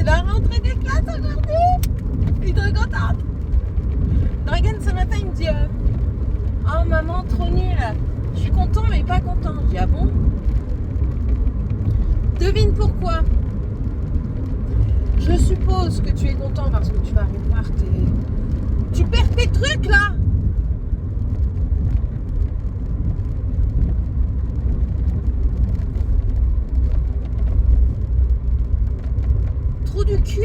c'est la rentrée des classes aujourd'hui. Je suis trop contente. Dragan ce matin il me dit oh maman trop nul. Je suis content mais pas content. Je dis ah bon? Devine pourquoi. Je suppose que tu es content parce que tu vas revoir tes... Tu perds tes trucs là. Trou du cul.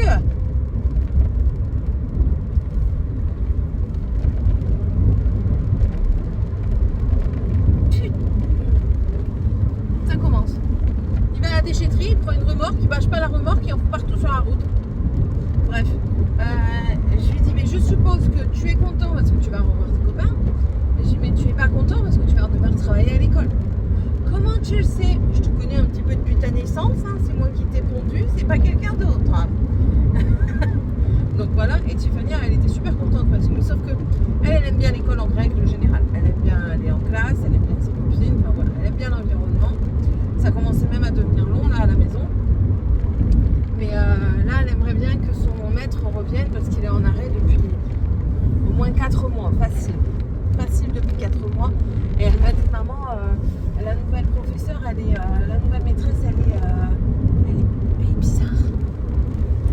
Ça commence. Il va à la déchetterie, il prend une remorque, il bâche pas la remorque et on fout partout sur la route. Bref, je lui dis mais je suppose que tu es content parce que tu vas revoir tes copains. Et je lui dis mais tu es pas content parce que tu vas devoir travailler à l'école. Comment tu le sais? Je te connais un petit peu depuis ta naissance, hein, c'est moi qui t'ai pondu, c'est pas quelqu'un d'autre. Hein. Donc voilà, et Tiffany elle était super contente parce que sauf que elle aime bien l'école en règle générale. Elle aime bien aller en classe, elle aime bien ses copines, enfin voilà, elle aime bien l'environnement. Ça commençait même à devenir long là à la maison. Mais là, elle aimerait bien que son maître revienne parce qu'il est en arrêt depuis au moins 4 mois, facile. Facile depuis 4 mois. Et elle m'a dit, maman, la nouvelle professeure, la nouvelle maîtresse, elle est bizarre.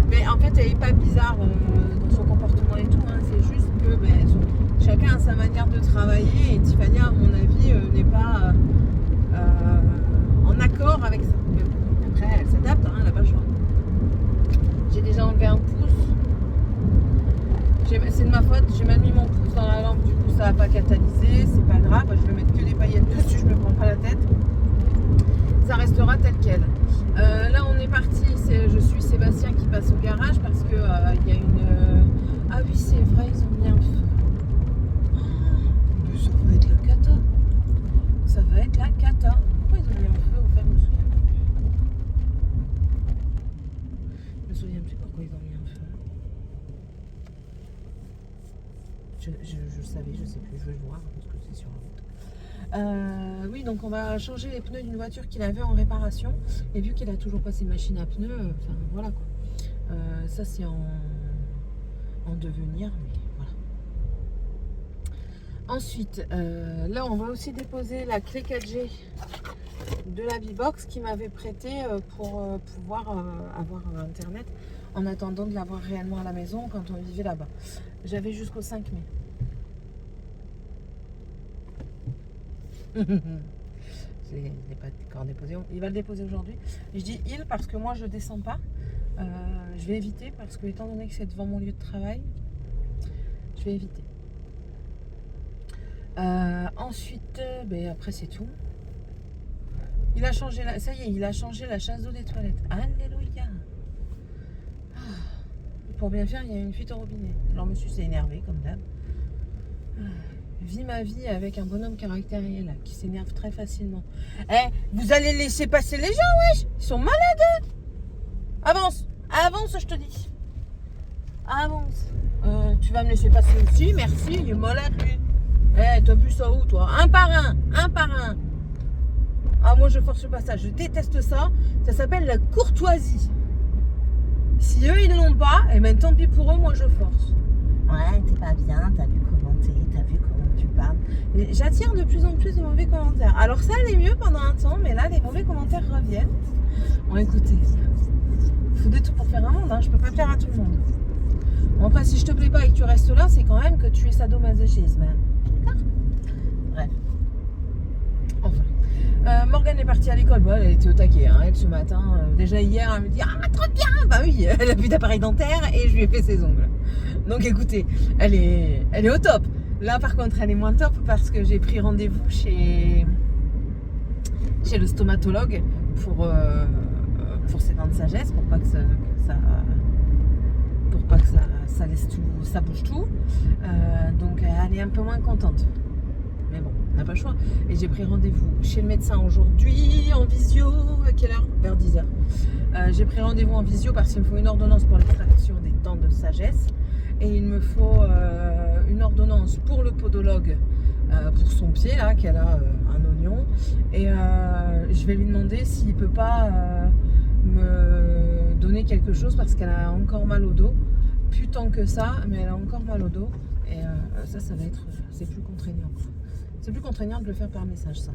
Mais en fait, elle n'est pas bizarre dans son comportement et tout. Hein. C'est juste que chacun a sa manière de travailler. Et Tiffany, à mon avis, n'est pas en accord avec ça. Mais bon, après, elle s'adapte, hein, elle n'a pas le choix. J'ai déjà enlevé un pouce. C'est de ma faute, j'ai même mis mon pouce dans la lampe, du coup ça n'a pas catalysé, c'est pas grave, je vais mettre que des paillettes dessus, je me prends pas la tête. Ça restera tel quel. Là on est parti, je suis Sébastien qui passe au garage parce que il y a une... Ah oui c'est vrai, ils ont mis un feu. Oh, ça va être la cata. Ça va être la cata. Pourquoi ils ont mis un feu au fait, je me souviens plus. Je me souviens plus pourquoi ils ont mis un feu. Je savais, je sais plus, je vais voir parce que c'est sur la route. Oui, donc on va changer les pneus d'une voiture qu'il avait en réparation. Et vu qu'il a toujours pas ses machines à pneus, enfin voilà quoi. Ça c'est en devenir, mais voilà. Ensuite, là on va aussi déposer la clé 4G de la V-Box qui m'avait prêté pour pouvoir avoir internet en attendant de l'avoir réellement à la maison quand on vivait là-bas. J'avais jusqu'au 5 mai. Il n'est pas encore déposé. Il va le déposer aujourd'hui. Je dis il parce que moi je descends pas. Je vais éviter parce que étant donné que c'est devant mon lieu de travail, je vais éviter. Ensuite, après c'est tout. Il a changé ça y est, il a changé la chasse d'eau des toilettes. Alléluia. Pour bien faire, il y a une fuite au robinet. Alors monsieur s'est énervé comme d'hab. Vis ma vie avec un bonhomme caractériel qui s'énerve très facilement. Vous allez laisser passer les gens, wesh. Ils sont malades. Avance, avance, je te dis. Avance. Tu vas me laisser passer aussi, merci. Il est malade lui. T'as vu ça où toi? Un par un, un par un. Ah moi je force pas ça, je déteste ça. Ça s'appelle la courtoisie. Si eux ils l'ont pas, et ben tant pis pour eux, moi je force. Ouais, t'es pas bien, t'as vu comment t'as vu comment tu parles. J'attire de plus en plus de mauvais commentaires. Alors ça allait mieux pendant un temps, mais là les mauvais commentaires reviennent. Bon écoutez, il faut de tout pour faire un monde, hein. Je peux pas plaire à tout le monde. Bon après si je te plais pas et que tu restes là, c'est quand même que tu es sadomasochisme. D'accord? Bref. Enfin. Morgane est partie à l'école, bon, elle était au taquet, hein, elle ce matin, déjà hier elle me dit ah trop bien, bah oui, elle a plus d'appareil dentaire et je lui ai fait ses ongles. Donc écoutez, elle est au top. Là par contre elle est moins top parce que j'ai pris rendez-vous chez le stomatologue pour ses dents de sagesse, pour pas que ça laisse tout, ça bouge tout. Donc elle est un peu moins contente. Mais bon, on n'a pas le choix. Et j'ai pris rendez-vous chez le médecin aujourd'hui en visio. À quelle heure? Vers 10h. J'ai pris rendez-vous en visio parce qu'il me faut une ordonnance pour l'extraction des dents de sagesse. Et il me faut une ordonnance pour le podologue pour son pied, là, qu'elle a un oignon. Et je vais lui demander s'il ne peut pas me donner quelque chose parce qu'elle a encore mal au dos. Plus tant que ça, mais elle a encore mal au dos. Et ça va être... c'est plus contraignant. C'est plus contraignant de le faire par message, ça.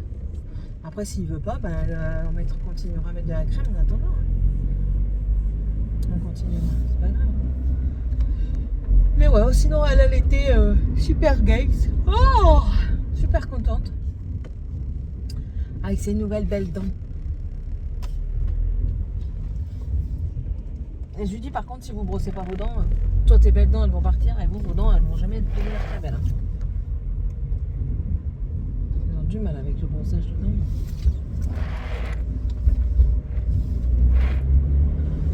Après, s'il veut pas, ben, on continuera à mettre de la crème en attendant. Hein. On continuera, c'est pas grave. Mais ouais, sinon, elle était super gaie. Oh, super contente. Avec ses nouvelles belles dents. Et je lui dis par contre, si vous brossez pas vos dents, toi tes belles dents elles vont partir et vous, vos dents elles vont jamais devenir très belles. Hein. Ils ont du mal avec le brossage de dents.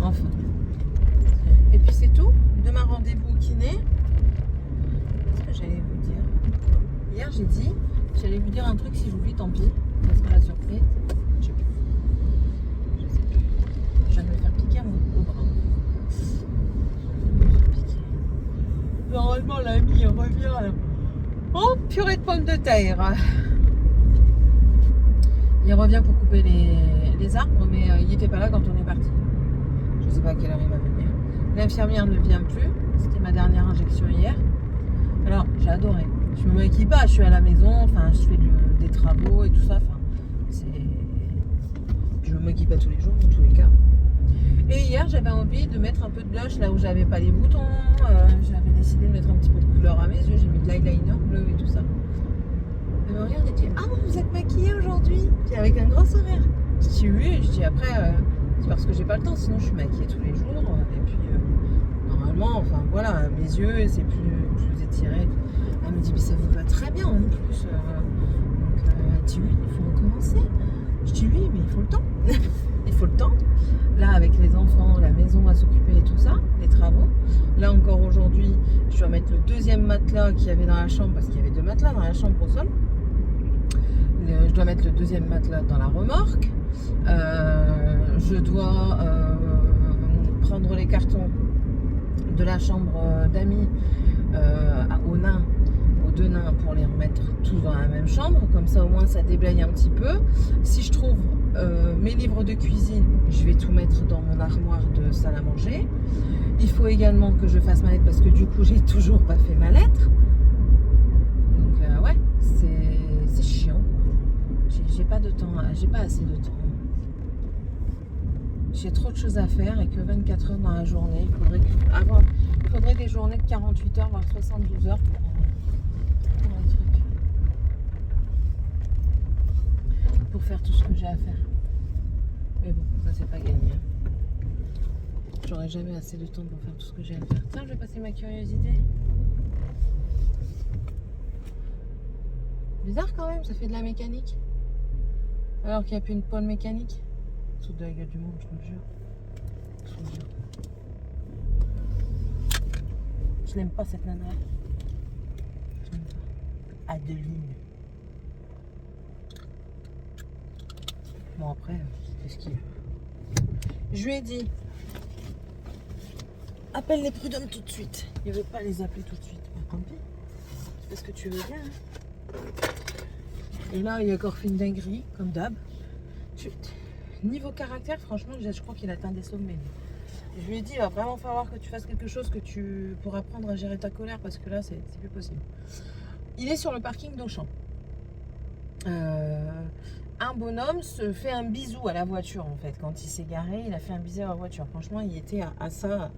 Enfin. Et puis c'est tout. Demain rendez-vous au kiné. Qu'est-ce que j'allais vous dire? Hier j'ai dit, j'allais vous dire un truc, si j'oublie tant pis. Ça sera la surprise. Je sais plus. Je viens de me faire piquer au bras. Normalement l'ami revient là. Oh, purée de pommes de terre. Il revient pour couper les arbres, mais il n'était pas là quand on est parti. Je sais pas à quelle heure il va venir. L'infirmière ne vient plus. C'était ma dernière injection hier. Alors, j'ai adoré. Je me maquille pas, je suis à la maison, enfin, je fais des travaux et tout ça. Enfin, je me maquille pas tous les jours, dans tous les cas. Et hier, j'avais envie de mettre un peu de blush là où j'avais pas les boutons. J'avais décidé de mettre un petit peu de couleur à mes yeux. J'ai mis de l'eyeliner bleu et tout ça. Elle me regarde et dit: ah, vous êtes maquillée aujourd'hui? Puis avec un grand sourire. Je dis oui. Je dis après, c'est parce que j'ai pas le temps. Sinon, je suis maquillée tous les jours. Et puis, normalement, enfin voilà, mes yeux, c'est plus étiré. Elle me dit: mais ça vous va très bien en plus. Donc, elle dit: oui, il faut recommencer. Je dis: oui, mais il faut le temps. Il faut le temps. Là, avec les enfants, la maison à s'occuper et tout ça, les travaux. Là encore aujourd'hui, je dois mettre le deuxième matelas qu'il y avait dans la chambre, parce qu'il y avait 2 matelas dans la chambre au sol. Je dois mettre le deuxième matelas dans la remorque. Je dois prendre les cartons de la chambre d'amis aux 2 nains pour les remettre tous dans la même chambre. Comme ça, au moins, ça déblaye un petit peu. Si je trouve mes livres de cuisine, je vais tout mettre dans mon armoire de salle à manger. Il faut également que je fasse ma lettre parce que du coup, j'ai toujours pas fait ma lettre. Donc, ouais, c'est chiant. J'ai pas de temps, j'ai pas assez de temps. J'ai trop de choses à faire et que 24 heures dans la journée. Il faudrait des journées de 48 heures, voire 72 heures pour faire tout ce que j'ai à faire. Mais bon, ça c'est pas gagné. J'aurai jamais assez de temps pour faire tout ce que j'ai à faire. Tiens, je vais passer ma curiosité. Bizarre quand même, ça fait de la mécanique. Alors qu'il n'y a plus une pôle mécanique. Sous de la gueule du monde, je me jure. Je me jure. Je l'aime pas cette nana. Je l'aime pas. Adeline. Bon après, qu'est-ce qu'il y a? Je lui ai dit, appelle les prud'hommes tout de suite. Il veut pas les appeler tout de suite. Bah, tant pis. C'est ce que tu veux bien. Hein. Et là, il a encore fait une dinguerie, comme d'hab. Niveau caractère, franchement, je crois qu'il atteint des sommets. Je lui ai dit, il va vraiment falloir que tu fasses quelque chose pour apprendre à gérer ta colère, parce que là, c'est plus possible. Il est sur le parking d'Auchan. Un bonhomme se fait un bisou à la voiture, en fait. Quand il s'est garé, il a fait un bisou à la voiture. Franchement, il était à ça,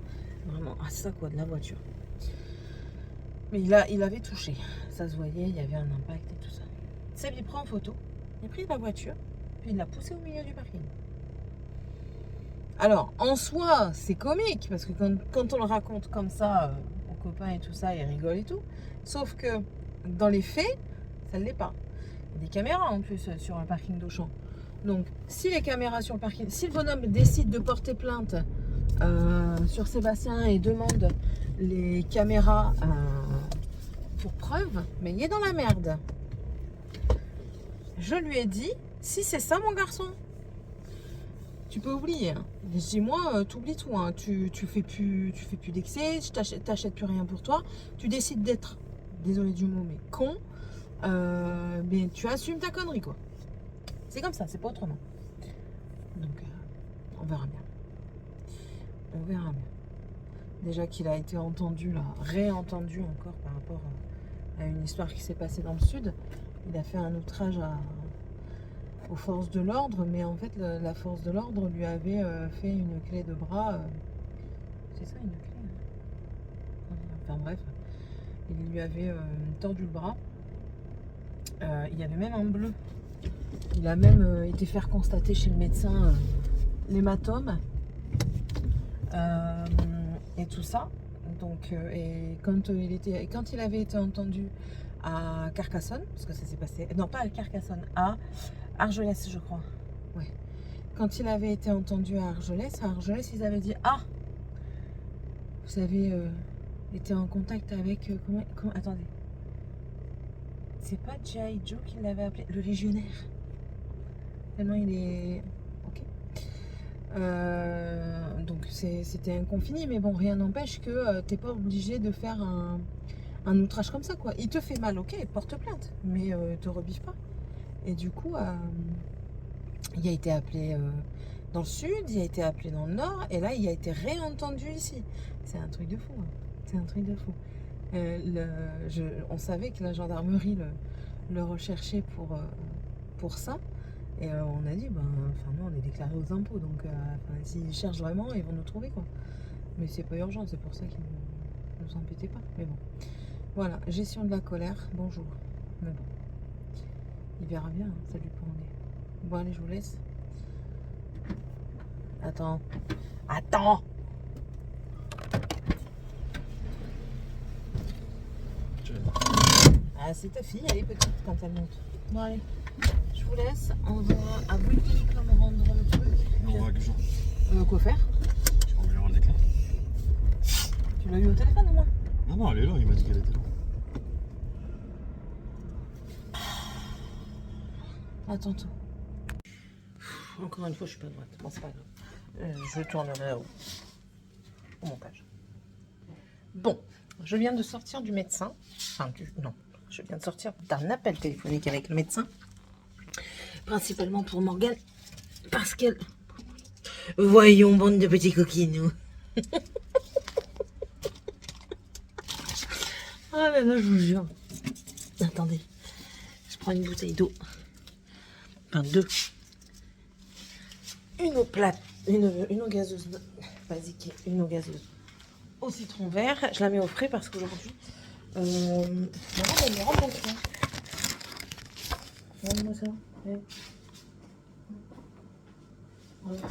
vraiment à ça, quoi, de la voiture. Mais il avait touché. Ça se voyait, il y avait un impact et tout ça. Seb, il prend en photo, il a pris la voiture, puis il l'a poussée au milieu du parking. Alors, en soi, c'est comique, parce que quand on le raconte comme ça, aux copains et tout ça, ils rigolent et tout. Sauf que, dans les faits, ça ne l'est pas. Il y a des caméras en plus sur le parking d'Auchan. Donc, si les caméras sur le parking, si le bonhomme décide de porter plainte sur Sébastien et demande les caméras pour preuve, mais il est dans la merde. Je lui ai dit, si c'est ça mon garçon, tu peux oublier. Hein. Je dis, moi, t'oublies tout. Hein. Tu fais plus d'excès, t'achètes plus rien pour toi. Tu décides d'être, désolé du mot, mais con. Mais tu assumes ta connerie, quoi. C'est comme ça, c'est pas autrement. Donc, on verra bien. On verra bien. Déjà qu'il a été entendu, là, réentendu encore par rapport à une histoire qui s'est passée dans le sud. Il a fait un outrage aux forces de l'ordre, mais en fait, la force de l'ordre lui avait fait une clé de bras. C'est ça, une clé, hein. Enfin bref, il lui avait tordu le bras. Il y avait même un bleu. Il a même été faire constater chez le médecin l'hématome et tout ça. Donc, et quand il avait été entendu à Carcassonne, parce que ça s'est passé, non pas à Carcassonne, à Argelès, je crois. Ouais. Quand il avait été entendu à Argelès, ils avaient dit ah, vous avez été en contact avec attendez. C'est pas G.I. Joe qui l'avait appelé le légionnaire. Tellement il est. Ok. Donc c'était inconfini, mais bon, rien n'empêche que t'es pas obligé de faire un outrage comme ça, quoi. Il te fait mal, ok, porte plainte, mais te rebiffe pas. Et du coup, il a été appelé dans le sud, il a été appelé dans le nord, et là, il a été réentendu ici. C'est un truc de fou, hein. C'est un truc de fou. On savait que la gendarmerie le recherchait pour ça. Et on a dit, nous on est déclaré aux impôts, donc s'ils cherchent vraiment, ils vont nous trouver, quoi. Mais c'est pas urgent, c'est pour ça qu'ils ne nous embêtaient pas. Mais bon, voilà, gestion de la colère, bonjour. Mais bon, il verra bien, hein, ça lui prendrait. Bon, allez, je vous laisse. Attends. Ah, c'est ta fille, elle est petite quand elle monte. Bon, allez, je vous laisse. On va à Bouygues.com rendre le truc. On va que jour. Quoi faire? On va lui rendre les clés. Tu l'as eu au téléphone au moins? Non, elle est là, il m'a dit qu'elle était là. À tantôt. Encore une fois, je suis pas droite. Bon, c'est pas grave. Je tournerai au montage. Bon, je viens de sortir du médecin. Enfin, non, je viens de sortir d'un appel téléphonique avec le médecin. Principalement pour Morgane. Parce qu'elle... Voyons, bande de petits coquinous. Ah là là, je vous jure. Attendez, je prends une bouteille d'eau. Enfin, deux. Une eau plate, une eau gazeuse basique et une eau gazeuse au citron vert. Je la mets au frais parce qu'aujourd'hui, maman, elle me rend bon soin. Regarde-moi ça. Ouais. Voilà.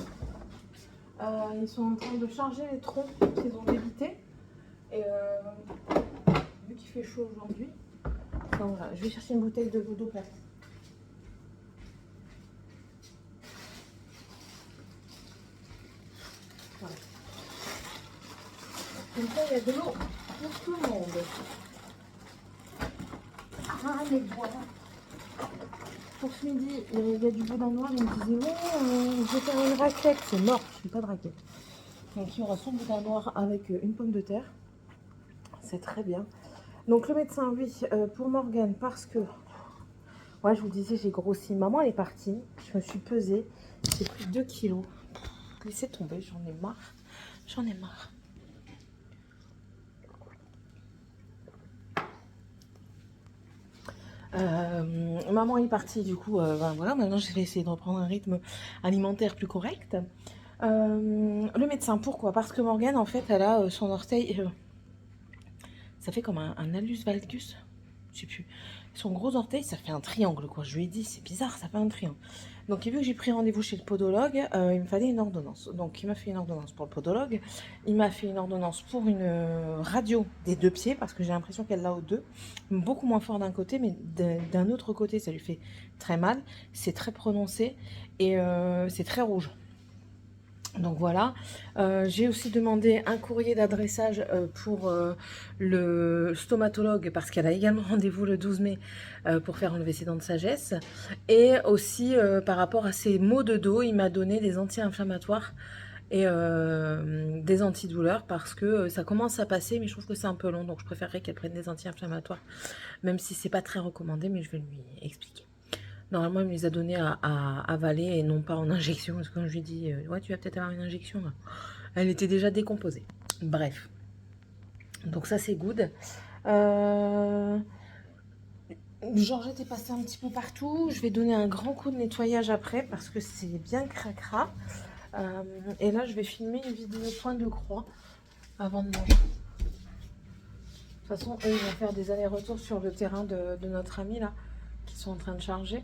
Ils sont en train de charger les troncs qu'ils ont débités. Et vu qu'il fait chaud aujourd'hui, voilà, je vais chercher une bouteille d'eau plate. Voilà. Comme ça, il y a de l'eau pour tout le monde. Ah, mais voilà. Pour ce midi, il y a du boudin noir. Il me disait, je vais faire une raclette. C'est mort, je ne fais pas de raclette. Donc, il y aura son boudin noir avec une pomme de terre. C'est très bien. Donc, le médecin, oui, pour Morgane, parce que, ouais, je vous disais, j'ai grossi. Maman, elle est partie. Je me suis pesée. J'ai pris 2 kilos. Laissez tomber, j'en ai marre. J'en ai marre. Maman est partie, du coup, voilà, maintenant je vais essayer de reprendre un rythme alimentaire plus correct. Le médecin, pourquoi? Parce que Morgane, en fait, elle a son orteil, ça fait comme un hallus valgus, je sais plus. Son gros orteil, ça fait un triangle, quoi. Je lui ai dit, c'est bizarre, ça fait un triangle. Donc, vu que j'ai pris rendez-vous chez le podologue, il me fallait une ordonnance. Donc, il m'a fait une ordonnance pour le podologue. Il m'a fait une ordonnance pour une radio des 2 pieds, parce que j'ai l'impression qu'elle l'a aux 2. Beaucoup moins fort d'un côté, mais d'un autre côté, ça lui fait très mal. C'est très prononcé et c'est très rouge. Donc voilà, j'ai aussi demandé un courrier d'adressage pour le stomatologue parce qu'elle a également rendez-vous le 12 mai pour faire enlever ses dents de sagesse. Et aussi par rapport à ses maux de dos, il m'a donné des anti-inflammatoires et des antidouleurs parce que ça commence à passer, mais je trouve que c'est un peu long, donc je préférerais qu'elle prenne des anti-inflammatoires, même si c'est pas très recommandé, mais je vais lui expliquer. Normalement, il me les a donnés à avaler et non pas en injection. Parce que quand je lui dis, ouais, tu vas peut-être avoir une injection. Là. Elle était déjà décomposée. Bref. Donc ça c'est good. Georgette est passée un petit peu partout. Je vais donner un grand coup de nettoyage après parce que c'est bien cracra. Et là je vais filmer une vidéo point de croix avant de manger. De toute façon, eux, ils vont faire des allers-retours sur le terrain de notre ami là, qui sont en train de charger.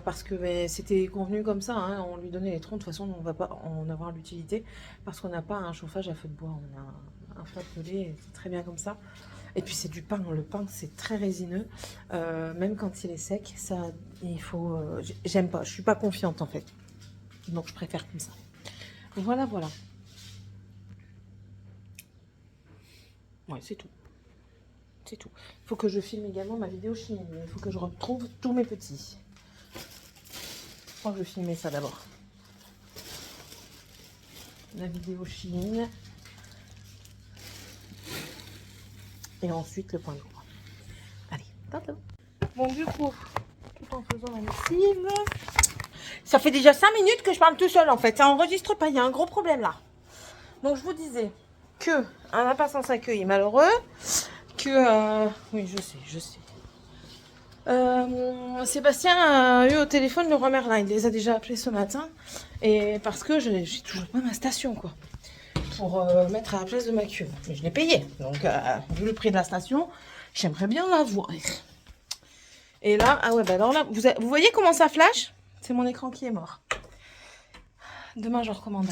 Parce que c'était convenu comme ça, hein, on lui donnait les troncs, de toute façon on ne va pas en avoir l'utilité, parce qu'on n'a pas un chauffage à feu de bois, on a un feu pelé, c'est très bien comme ça. Et puis c'est du pain, le pain c'est très résineux, même quand il est sec, ça, il faut, j'aime pas, je suis pas confiante en fait, donc je préfère comme ça. Voilà, voilà. Ouais, c'est tout. C'est tout. Il faut que je filme également ma vidéo chimie. Il faut que je retrouve tous mes petits. Je crois que je vais filmer ça d'abord. La vidéo chimie. Et ensuite le point de croix. Allez, tantôt. Bon, du coup, tout en faisant la lessive. Ça fait déjà 5 minutes que je parle tout seul en fait. Ça enregistre pas, il y a un gros problème là. Donc je vous disais que un lapin sans accueil est malheureux. Que oui, je sais. Sébastien a eu au téléphone le roi Merlin. Il les a déjà appelés ce matin. Et parce que j'ai toujours pas ma station, quoi. Pour mettre à la place de ma cuve. Mais je l'ai payé. Donc, vu le prix de la station, j'aimerais bien l'avoir. Et là, ah ouais, bah alors là, vous voyez comment ça flash? C'est mon écran qui est mort. Demain, je recommande.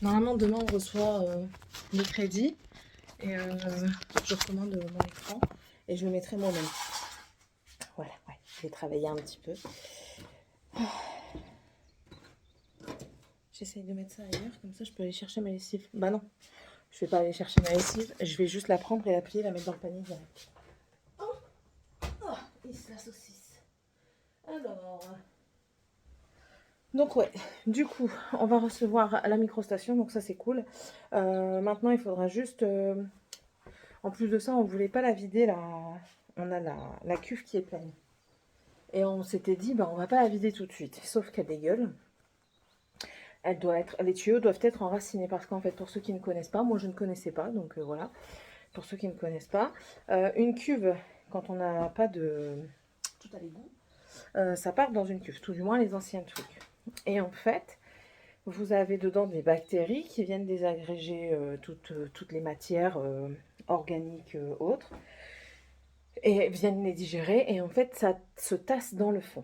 Normalement, demain, on reçoit le crédit. Et je recommande mon écran. Et je le mettrai moi-même. Voilà, ouais, je vais travailler un petit peu. J'essaye de mettre ça ailleurs, comme ça je peux aller chercher ma lessive. Bah non, je vais pas aller chercher ma lessive, je vais juste la prendre et la plier, la mettre dans le panier direct. Oh, la saucisse. Alors... Donc ouais, du coup, on va recevoir la microstation, donc ça c'est cool. Maintenant, il faudra juste... En plus de ça, on voulait pas la vider, on a la cuve qui est pleine. Et on s'était dit, bah, on va pas la vider tout de suite, sauf qu'elle dégueule. Les tuyaux doivent être enracinés parce qu'en fait, pour ceux qui ne connaissent pas, moi je ne connaissais pas, donc voilà. Pour ceux qui ne connaissent pas, une cuve, quand on n'a pas de tout à l'égout, ça part dans une cuve, tout du moins les anciens trucs. Et en fait, vous avez dedans des bactéries qui viennent désagréger toutes les matières organiques autres et viennent les digérer. Et en fait, ça se tasse dans le fond.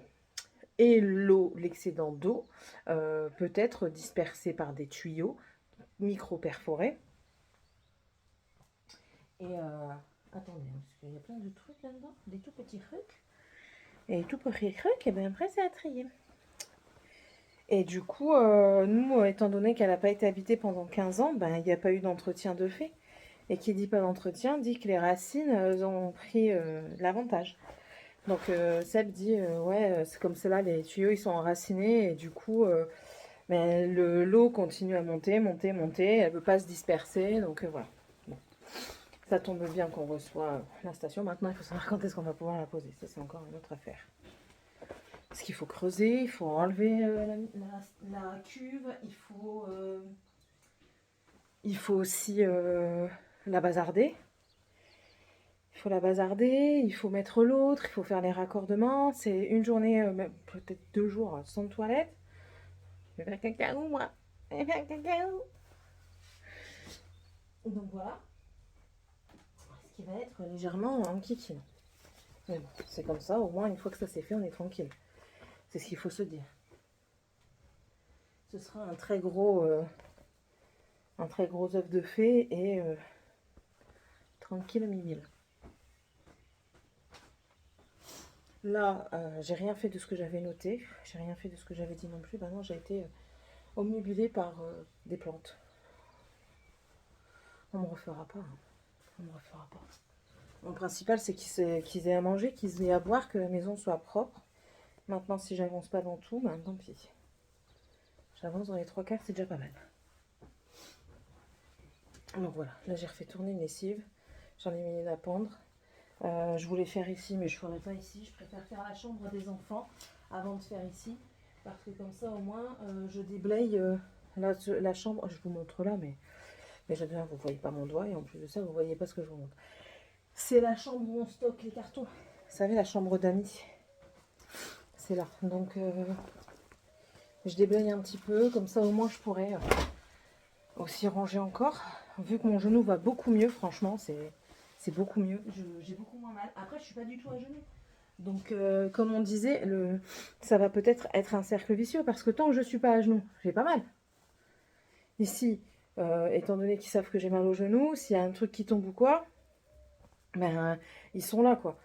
Et l'eau, l'excédent d'eau, peut être dispersé par des tuyaux micro-perforés. Et attendez, parce qu'il y a plein de trucs là-dedans, des tout petits trucs. Et les tout petits trucs, et bien après c'est à trier. Et du coup, nous, étant donné qu'elle n'a pas été habitée pendant 15 ans, ben, il n'y a pas eu d'entretien de fait. Et qui dit pas d'entretien, dit que les racines ont pris l'avantage. Donc Seb dit, ouais, c'est comme cela, les tuyaux ils sont enracinés et du coup, l'eau continue à monter, elle ne peut pas se disperser, donc voilà. Bon. Ça tombe bien qu'on reçoit la station. Maintenant, il faut savoir quand est-ce qu'on va pouvoir la poser. Ça, c'est encore une autre affaire. Parce qu'il faut creuser, il faut enlever la cuve, il faut aussi la bazarder. Il faut la bazarder, il faut mettre l'autre, il faut faire les raccordements. C'est une journée, peut-être 2 jours sans toilette. Je vais faire cacao, moi. Je vais faire cacao. Donc voilà. Ce qui va être légèrement enquiquinant. Mais bon, c'est comme ça, au moins une fois que ça c'est fait, on est tranquille. C'est ce qu'il faut se dire. Ce sera un très gros œuf de fée et tranquille mi-mille. Là, j'ai rien fait de ce que j'avais noté. J'ai rien fait de ce que j'avais dit non plus. Bah non, j'ai été omnibulée par des plantes. On me refera pas. Hein. On me refera pas. Mon principal, c'est qu'ils aient à manger, qu'ils aient à boire, que la maison soit propre. Maintenant, si j'avance pas dans tout, ben tant pis. J'avance dans les 3/4, c'est déjà pas mal. Donc voilà, là j'ai refait tourner une lessive. J'en ai mis une à pendre. Je voulais faire ici, mais je ne ferai pas ici. Je préfère faire la chambre des enfants avant de faire ici. Parce que comme ça, au moins, je déblaye Là, la chambre, je vous montre là, mais déjà bien, vous ne voyez pas mon doigt, et en plus de ça, vous ne voyez pas ce que je vous montre. C'est la chambre où on stocke les cartons. Vous savez, la chambre d'amis. C'est là. Donc, je déblaye un petit peu, comme ça au moins je pourrais aussi ranger encore. Vu que mon genou va beaucoup mieux, franchement, c'est beaucoup mieux. J'ai beaucoup moins mal. Après, je suis pas du tout à genoux. Donc, comme on disait, ça va peut-être être un cercle vicieux parce que tant que je suis pas à genoux, j'ai pas mal. Ici, étant donné qu'ils savent que j'ai mal au genou, s'il y a un truc qui tombe ou quoi, ben, ils sont là, quoi.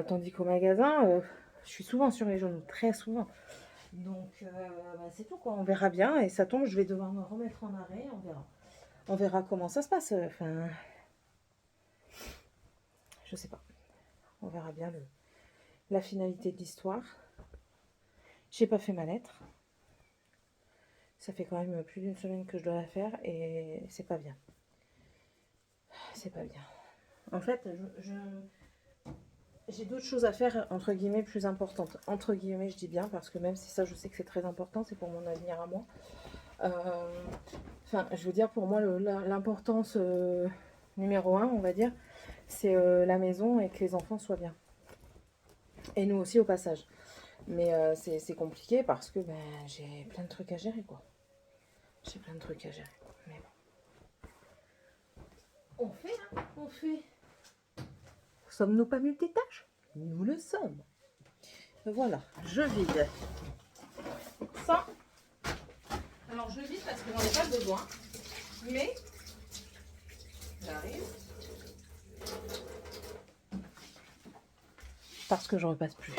Tandis qu'au magasin, je suis souvent sur les genoux, très souvent. Donc, ben, c'est tout, quoi. On verra bien. Et ça tombe, je vais devoir me remettre en arrêt. On verra. On verra comment ça se passe. Enfin, je sais pas. On verra bien la finalité de l'histoire. J'ai pas fait ma lettre. Ça fait quand même plus d'une semaine que je dois la faire et c'est pas bien. C'est pas bien. En fait, j'ai d'autres choses à faire, entre guillemets, plus importantes. Entre guillemets, je dis bien, parce que même si ça, je sais que c'est très important, c'est pour mon avenir à moi. Enfin, je veux dire, pour moi, l'importance numéro 1, on va dire, c'est la maison et que les enfants soient bien. Et nous aussi, au passage. Mais c'est compliqué parce que ben, j'ai plein de trucs à gérer, quoi. J'ai plein de trucs à gérer. Mais bon. On fait, hein, on fait. Sommes-nous pas multitâches? Nous le sommes. Voilà, je vide. Ça. Alors, je vide parce que j'en ai pas besoin. Mais, j'arrive. Parce que je repasse plus.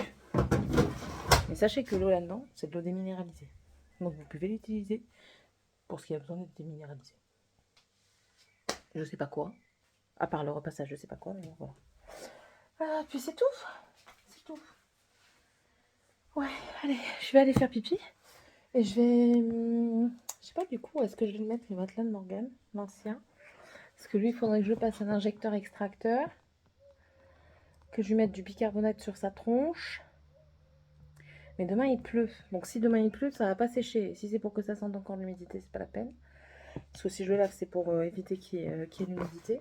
Mais sachez que l'eau là-dedans, c'est de l'eau déminéralisée. Donc vous pouvez l'utiliser pour ce qui a besoin d'être déminéralisé. Je sais pas quoi. À part le repassage, je sais pas quoi, mais voilà. Ah, puis c'est tout. C'est tout. Ouais, allez, je vais aller faire pipi. Et je vais... je sais pas du coup, est-ce que je vais mettre le matelas de Morgane, l'ancien. Parce que lui, il faudrait que je passe un injecteur extracteur. Que je lui mette du bicarbonate sur sa tronche. Mais demain il pleut, donc si demain il pleut, ça va pas sécher. Si c'est pour que ça sente encore l'humidité, c'est pas la peine. Parce que si je le lave, c'est pour éviter qu'il y ait l'humidité.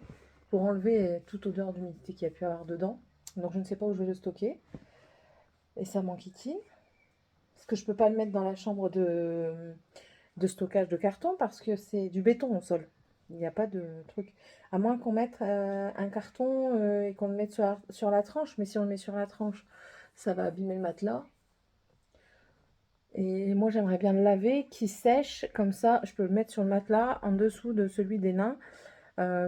Pour enlever toute odeur d'humidité qu'il y a pu avoir dedans. Donc je ne sais pas où je vais le stocker. Et ça m'enquiquine. Parce que je peux pas le mettre dans la chambre de stockage de carton parce que c'est du béton au sol. Il n'y a pas de truc. À moins qu'on mette un carton et qu'on le mette sur la tranche. Mais si on le met sur la tranche, ça va abîmer le matelas. Et moi, j'aimerais bien le laver, qu'il sèche. Comme ça, je peux le mettre sur le matelas en dessous de celui des nains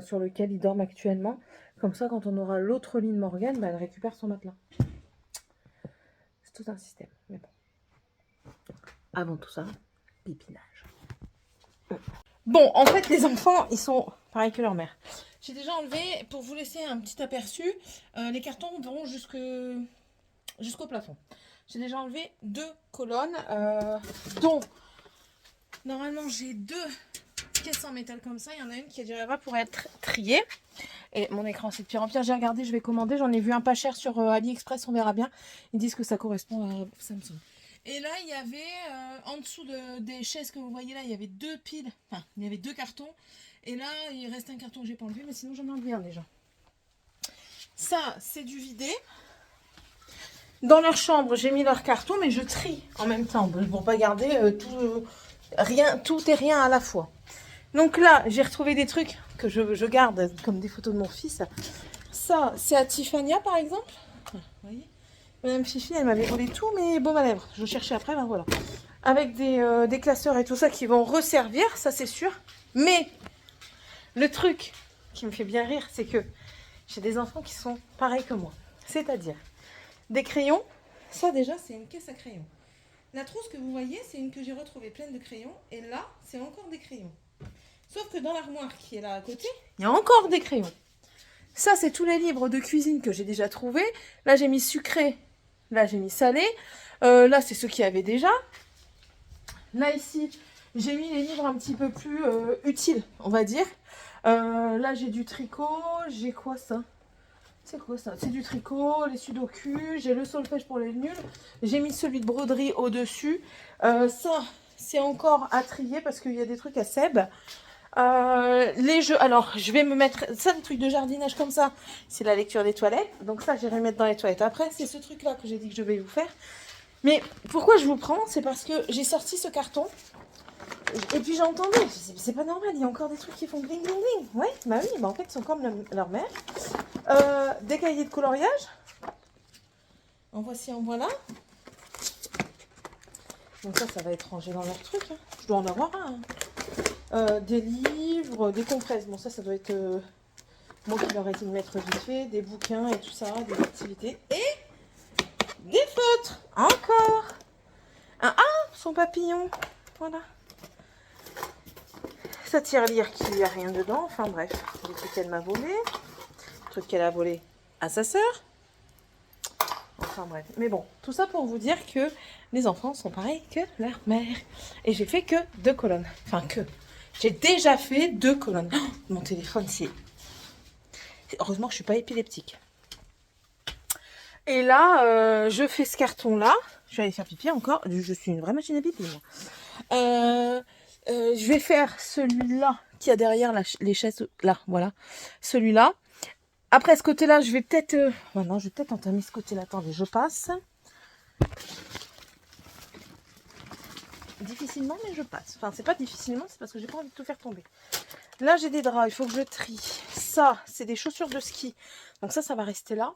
sur lequel ils dorment actuellement. Comme ça, quand on aura l'autre lit de Morgane, bah, elle récupère son matelas. C'est tout un système. Mais bon. Avant tout ça, pipinage. Bon, en fait, les enfants, ils sont pareils que leur mère. J'ai déjà enlevé, pour vous laisser un petit aperçu, les cartons vont jusqu'au plafond. J'ai déjà enlevé 2 colonnes, dont normalement j'ai 2 caisses en métal comme ça. Il y en a une qui est déjà là pour être triée. Et mon écran c'est de pire en pire. J'ai regardé, je vais commander. J'en ai vu un pas cher sur AliExpress, on verra bien. Ils disent que ça correspond à Samsung. Et là, il y avait, en dessous des chaises que vous voyez là, il y avait 2 piles. Enfin, il y avait 2 cartons. Et là, il reste un carton que j'ai pas enlevé, mais sinon j'en ai enlevé un déjà. Ça, c'est du vidé. Dans leur chambre, j'ai mis leur carton, mais je trie en même temps pour pas garder tout et rien à la fois. Donc là, j'ai retrouvé des trucs que je garde comme des photos de mon fils. Ça, c'est à Tiffania par exemple. Vous voyez, Madame Fifi, elle m'avait volé tous mes baumes à lèvres. Je cherchais après, ben voilà. Avec des classeurs et tout ça qui vont resservir, ça c'est sûr. Mais le truc qui me fait bien rire, c'est que j'ai des enfants qui sont pareils que moi. C'est-à-dire des crayons, ça déjà c'est une caisse à crayons. La trousse que vous voyez, c'est une que j'ai retrouvée pleine de crayons. Et là, c'est encore des crayons. Sauf que dans l'armoire qui est là à côté, il y a encore des crayons. Ça, c'est tous les livres de cuisine que j'ai déjà trouvés. Là, j'ai mis sucré. Là, j'ai mis salé. Là, c'est ceux qu'il y avait déjà. Là, ici, j'ai mis les livres un petit peu plus utiles, on va dire. Là, j'ai du tricot. J'ai quoi ça ? C'est quoi ça? C'est du tricot, les sudoku, j'ai le solfège pour les nuls, j'ai mis celui de broderie au-dessus. Ça, c'est encore à trier parce qu'il y a des trucs à Seb. Les jeux, alors je vais me mettre ça, des trucs de jardinage comme ça, c'est la lecture des toilettes, donc ça j'irai mettre dans les toilettes après. C'est ce truc là que j'ai dit que je vais vous faire. Mais pourquoi je vous prends, c'est parce que j'ai sorti ce carton et puis j'entendais, c'est pas normal, il y a encore des trucs qui font bling bling bling. Ouais, bah oui, bah en fait ils sont comme leur mère. Des cahiers de coloriage, en voici, en voilà. Donc ça va être rangé dans leur truc, hein. Je dois en avoir un, hein. Des livres, des compresses, bon ça doit être moi qui leur ai dit de mettre vite fait, des bouquins et tout ça, des activités, et des feutres, encore son papillon, voilà, sa tirelire qui n'y a rien dedans, enfin bref, des trucs qu'elle m'a volé, des trucs qu'elle a volé à sa sœur, enfin bref, mais bon, tout ça pour vous dire que les enfants sont pareils que leur mère, et j'ai fait que 2 colonnes, enfin que... J'ai déjà fait 2 colonnes. Oh, mon téléphone, c'est... Heureusement que je ne suis pas épileptique. Et là, je fais ce carton-là. Je vais aller faire pipi encore. Je suis une vraie machine à pipi, moi. Je vais faire celui-là qui a derrière les chaises. Là, voilà. Celui-là. Après, ce côté-là, je vais peut-être... non, je vais peut-être entamer ce côté-là. Attendez, je passe. Difficilement, mais je passe. Enfin, c'est pas difficilement, c'est parce que j'ai pas envie de tout faire tomber. Là, j'ai des draps, il faut que je trie. Ça, c'est des chaussures de ski. Donc ça va rester là.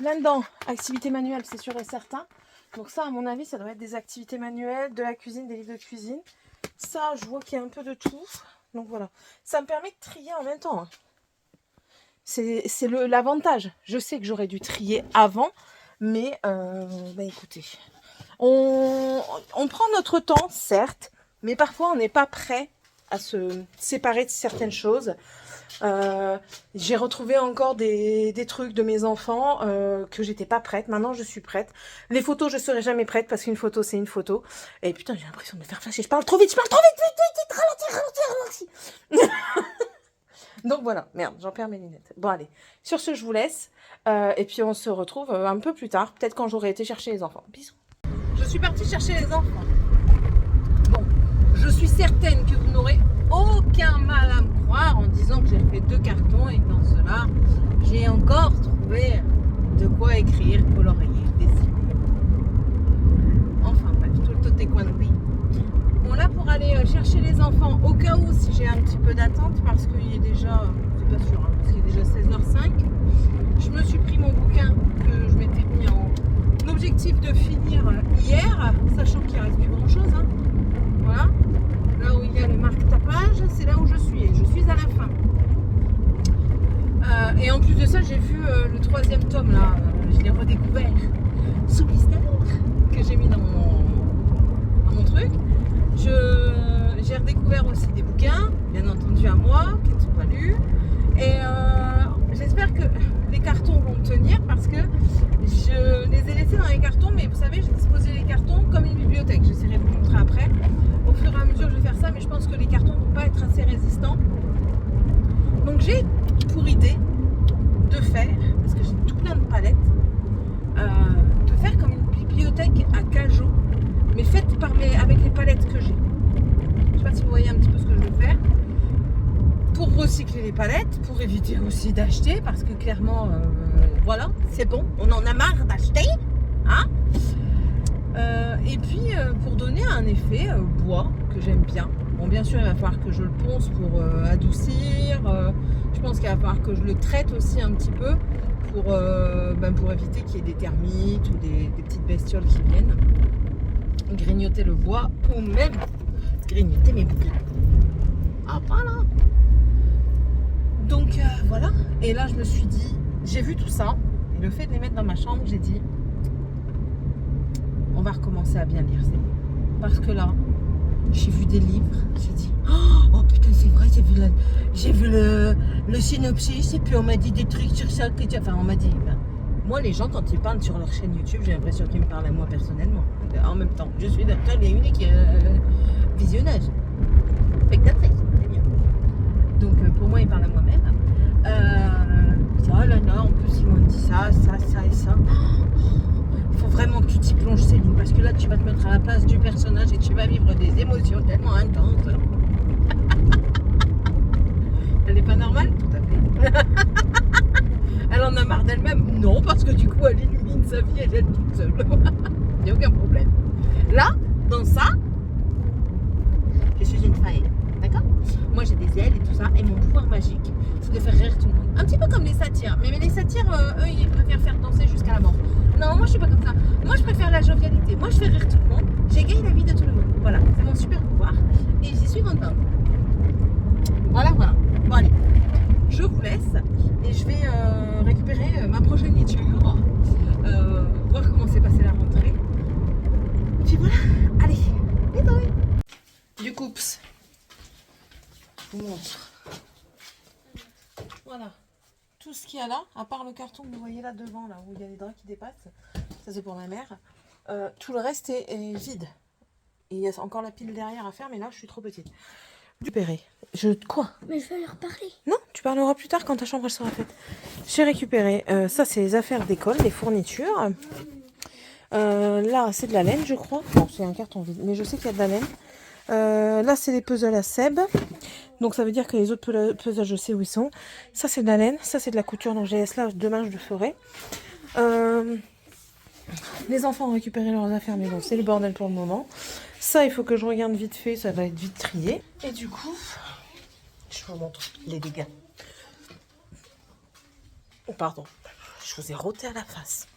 Là-dedans, activité manuelle, c'est sûr et certain. Donc ça, à mon avis, ça doit être des activités manuelles, de la cuisine, des livres de cuisine. Ça, je vois qu'il y a un peu de tout. Donc voilà. Ça me permet de trier en même temps, hein. C'est l'avantage. Je sais que j'aurais dû trier avant, mais écoutez... On prend notre temps, certes, mais parfois on n'est pas prêt à se séparer de certaines choses. J'ai retrouvé encore des trucs de mes enfants que j'étais pas prête. Maintenant, je suis prête. Les photos, je serai jamais prête parce qu'une photo, c'est une photo. Et putain, j'ai l'impression de me faire flasher. Je parle trop vite, vite, ralentis. Donc voilà, merde, j'en perds mes lunettes. Bon, allez, sur ce, je vous laisse. Et puis on se retrouve un peu plus tard, peut-être quand j'aurai été chercher les enfants. Bisous. Je suis partie chercher les enfants. Bon, je suis certaine que vous n'aurez aucun mal à me croire en disant que j'ai fait 2 cartons et que dans cela, j'ai encore trouvé de quoi écrire, colorier, dessiner. Enfin bref, tout le taekwondo. Bon, là pour aller chercher les enfants, au cas où si j'ai un petit peu d'attente, parce qu'il est déjà, c'est pas sûr, hein, parce qu'il est déjà 16h05, je me suis pris mon bouquin que je m'étais mis en objectif de finir hier, sachant qu'il ne reste plus grand chose, hein. Voilà, là où il y a les marques tapage, c'est là où je suis, et je suis à la fin. Et en plus de ça, j'ai vu le 3e tome là, je l'ai redécouvert sous blister que j'ai mis dans mon truc. J'ai redécouvert aussi des bouquins, bien entendu à moi, qui ne sont pas lus, et j'espère que les cartons vont tenir parce que je les ai laissés dans les cartons, mais vous savez, j'ai disposé les cartons comme une bibliothèque. J'essaierai de vous montrer après. Au fur et à mesure, je vais faire ça, mais je pense que les cartons ne vont pas être assez résistants. Donc j'ai pour idée de faire, parce que j'ai tout plein de palettes, de faire comme une bibliothèque à cajot, mais faite avec les palettes que j'ai. Je ne sais pas si vous voyez un petit peu ce que je veux faire. Pour recycler les palettes, pour éviter aussi d'acheter, parce que clairement, voilà, c'est bon, on en a marre d'acheter, hein. Et puis, pour donner un effet bois, que j'aime bien. Bon, bien sûr, il va falloir que je le ponce pour adoucir. Je pense qu'il va falloir que je le traite aussi un petit peu pour éviter qu'il y ait des termites ou des petites bestioles qui viennent grignoter le bois ou même grignoter mes bouquins. Ah, voilà. Donc voilà, et là je me suis dit, j'ai vu tout ça, et le fait de les mettre dans ma chambre, j'ai dit, on va recommencer à bien lire ces livres. Parce que là, j'ai vu des livres, j'ai dit, oh putain c'est vrai, j'ai vu le synopsis, et puis on m'a dit des trucs sur ça, enfin on m'a dit, moi les gens quand ils parlent sur leur chaîne YouTube, j'ai l'impression qu'ils me parlent à moi personnellement. En même temps, je suis la seule et unique visionnage, spectatrice. Donc pour moi, il parle à moi-même. Oh là là, en plus, ils m'ont dit ça et ça. faut vraiment que tu t'y plonges, Céline, parce que là, tu vas te mettre à la place du personnage et tu vas vivre des émotions tellement intenses. Elle n'est pas normale? Tout à fait. Elle en a marre d'elle-même? Non, parce que du coup, elle illumine sa vie, elle est toute seule. Il n'y a aucun problème. Là, dans ça, je suis une faille. D'accord? Moi, j'ai des ailes et tout ça, et mon pouvoir magique, c'est de faire rire tout le monde. Un petit peu comme les satyres. Mais les satyres, eux, ils préfèrent faire danser jusqu'à la mort. Non, moi, je suis pas comme ça. Moi, je préfère la jovialité. Moi, je fais rire tout le monde. J'égaye la vie de tout le monde. Voilà, c'est mon super pouvoir. Et j'y suis contente. Voilà, voilà. Bon, allez. Je vous laisse et je vais récupérer ma progéniture, voir comment s'est passée la rentrée. Et puis voilà, allez, bisous. Du coup, je vous montre. Voilà, tout ce qu'il y a là, à part le carton que vous voyez là devant, là où il y a les draps qui dépassent, ça c'est pour ma mère. Tout le reste est vide. Et il y a encore la pile derrière à faire, mais là je suis trop petite. Récupérer. Quoi? Mais je vais leur parler. Non, tu parleras plus tard quand ta chambre sera faite. J'ai récupéré, ça c'est les affaires d'école, les fournitures. Là c'est de la laine je crois. Non, c'est un carton vide, mais je sais qu'il y a de la laine. Là c'est les puzzles à Seb. Donc ça veut dire que les autres puzzles je sais où ils sont. Ça c'est de la laine, ça c'est de la couture, donc je les laisse là, demain je le ferai. Les enfants ont récupéré leurs affaires, mais bon c'est le bordel pour le moment. Ça il faut que je regarde vite fait, ça va être vite trié. Et du coup... je vous montre les dégâts. Oh, pardon, je vous ai roté à la face.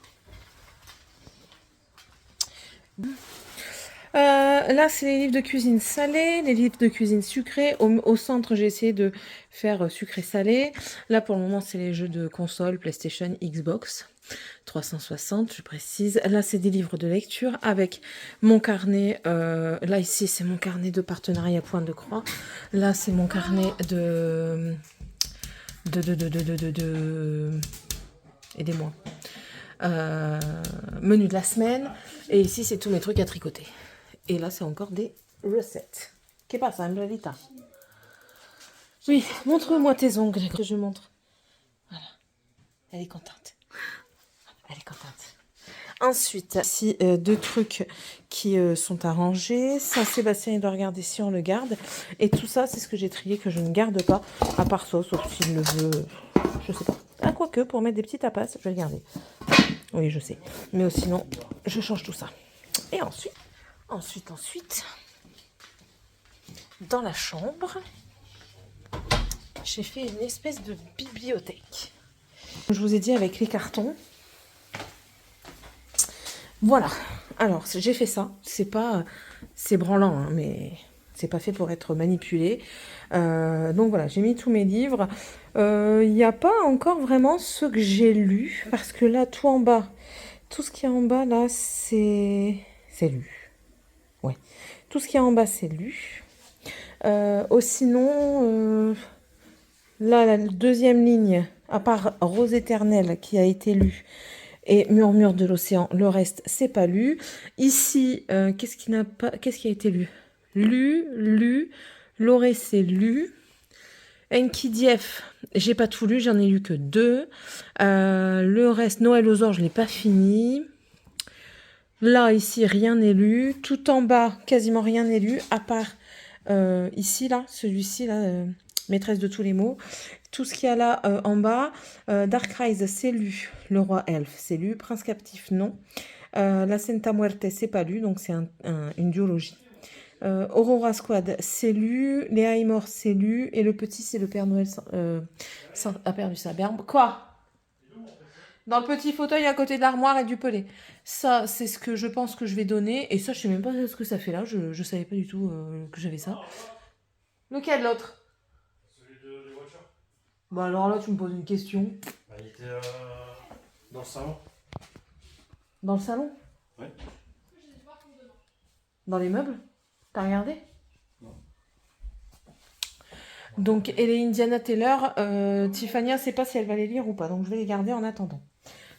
Là, c'est les livres de cuisine salée, les livres de cuisine sucrée. Au centre, j'ai essayé de faire sucré-salé. Là, pour le moment, c'est les jeux de console, PlayStation, Xbox 360, je précise. Là, c'est des livres de lecture avec mon carnet. Là, ici, c'est mon carnet de partenariat point de croix. Là, c'est mon carnet aidez-moi. Menu de la semaine. Et ici, c'est tous mes trucs à tricoter. Et là, c'est encore des recettes. Qu'est-ce que ça, Blalita? Oui, montre-moi tes ongles que je montre. Voilà. Elle est contente. Elle est contente. Ensuite, ici, deux trucs qui sont arrangés. Ça, Sébastien, il doit regarder si on le garde. Et tout ça, c'est ce que j'ai trié que je ne garde pas. À part ça, sauf s'il le veut. Je sais pas. Ah, quoique, pour mettre des petits tapas, je vais le garder. Oui, je sais. Mais sinon, je change tout ça. Et ensuite, dans la chambre, j'ai fait une espèce de bibliothèque. Je vous ai dit avec les cartons. Voilà. Alors, j'ai fait ça. C'est branlant, hein, mais c'est pas fait pour être manipulé. Donc voilà, j'ai mis tous mes livres. Il n'y a pas encore vraiment ceux que j'ai lus, parce que là, tout en bas, tout ce qui est en bas, là, c'est lu. Ouais. Tout ce qui est en bas, c'est lu. Sinon, là, la deuxième ligne, à part Rose éternelle qui a été lue, et Murmure de l'océan, le reste, c'est pas lu. Ici, qu'est-ce qui a été lu? Lu. Loré, c'est lu. Enki Dief, j'ai pas tout lu, j'en ai lu que 2. Le reste, Noël aux Anges, je l'ai pas fini. Là, ici, rien n'est lu. Tout en bas, quasiment rien n'est lu, à part ici, là, celui-ci, là, maîtresse de tous les mots. Tout ce qu'il y a là en bas, Dark Rise, c'est lu. Le roi elfe, c'est lu. Prince captif, non. La Santa Muerte, c'est pas lu, donc c'est une duologie. Aurora Squad, c'est lu. Les Aymor, c'est lu. Et le petit, c'est le Père Noël a perdu sa berbe. Quoi? Dans le petit fauteuil à côté de l'armoire et du pelet. Ça, c'est ce que je pense que je vais donner. Et ça, je sais même pas ce que ça fait là. Je savais pas du tout que j'avais ça. Lequel, l'autre? Celui de voiture. Bah alors là, tu me poses une question. Bah, il était dans le salon. Dans le salon? Ouais. Dans les meubles? T'as regardé? Non. Donc, et les Indiana Taylor, Tiffania, sait pas si elle va les lire ou pas. Donc, je vais les garder en attendant.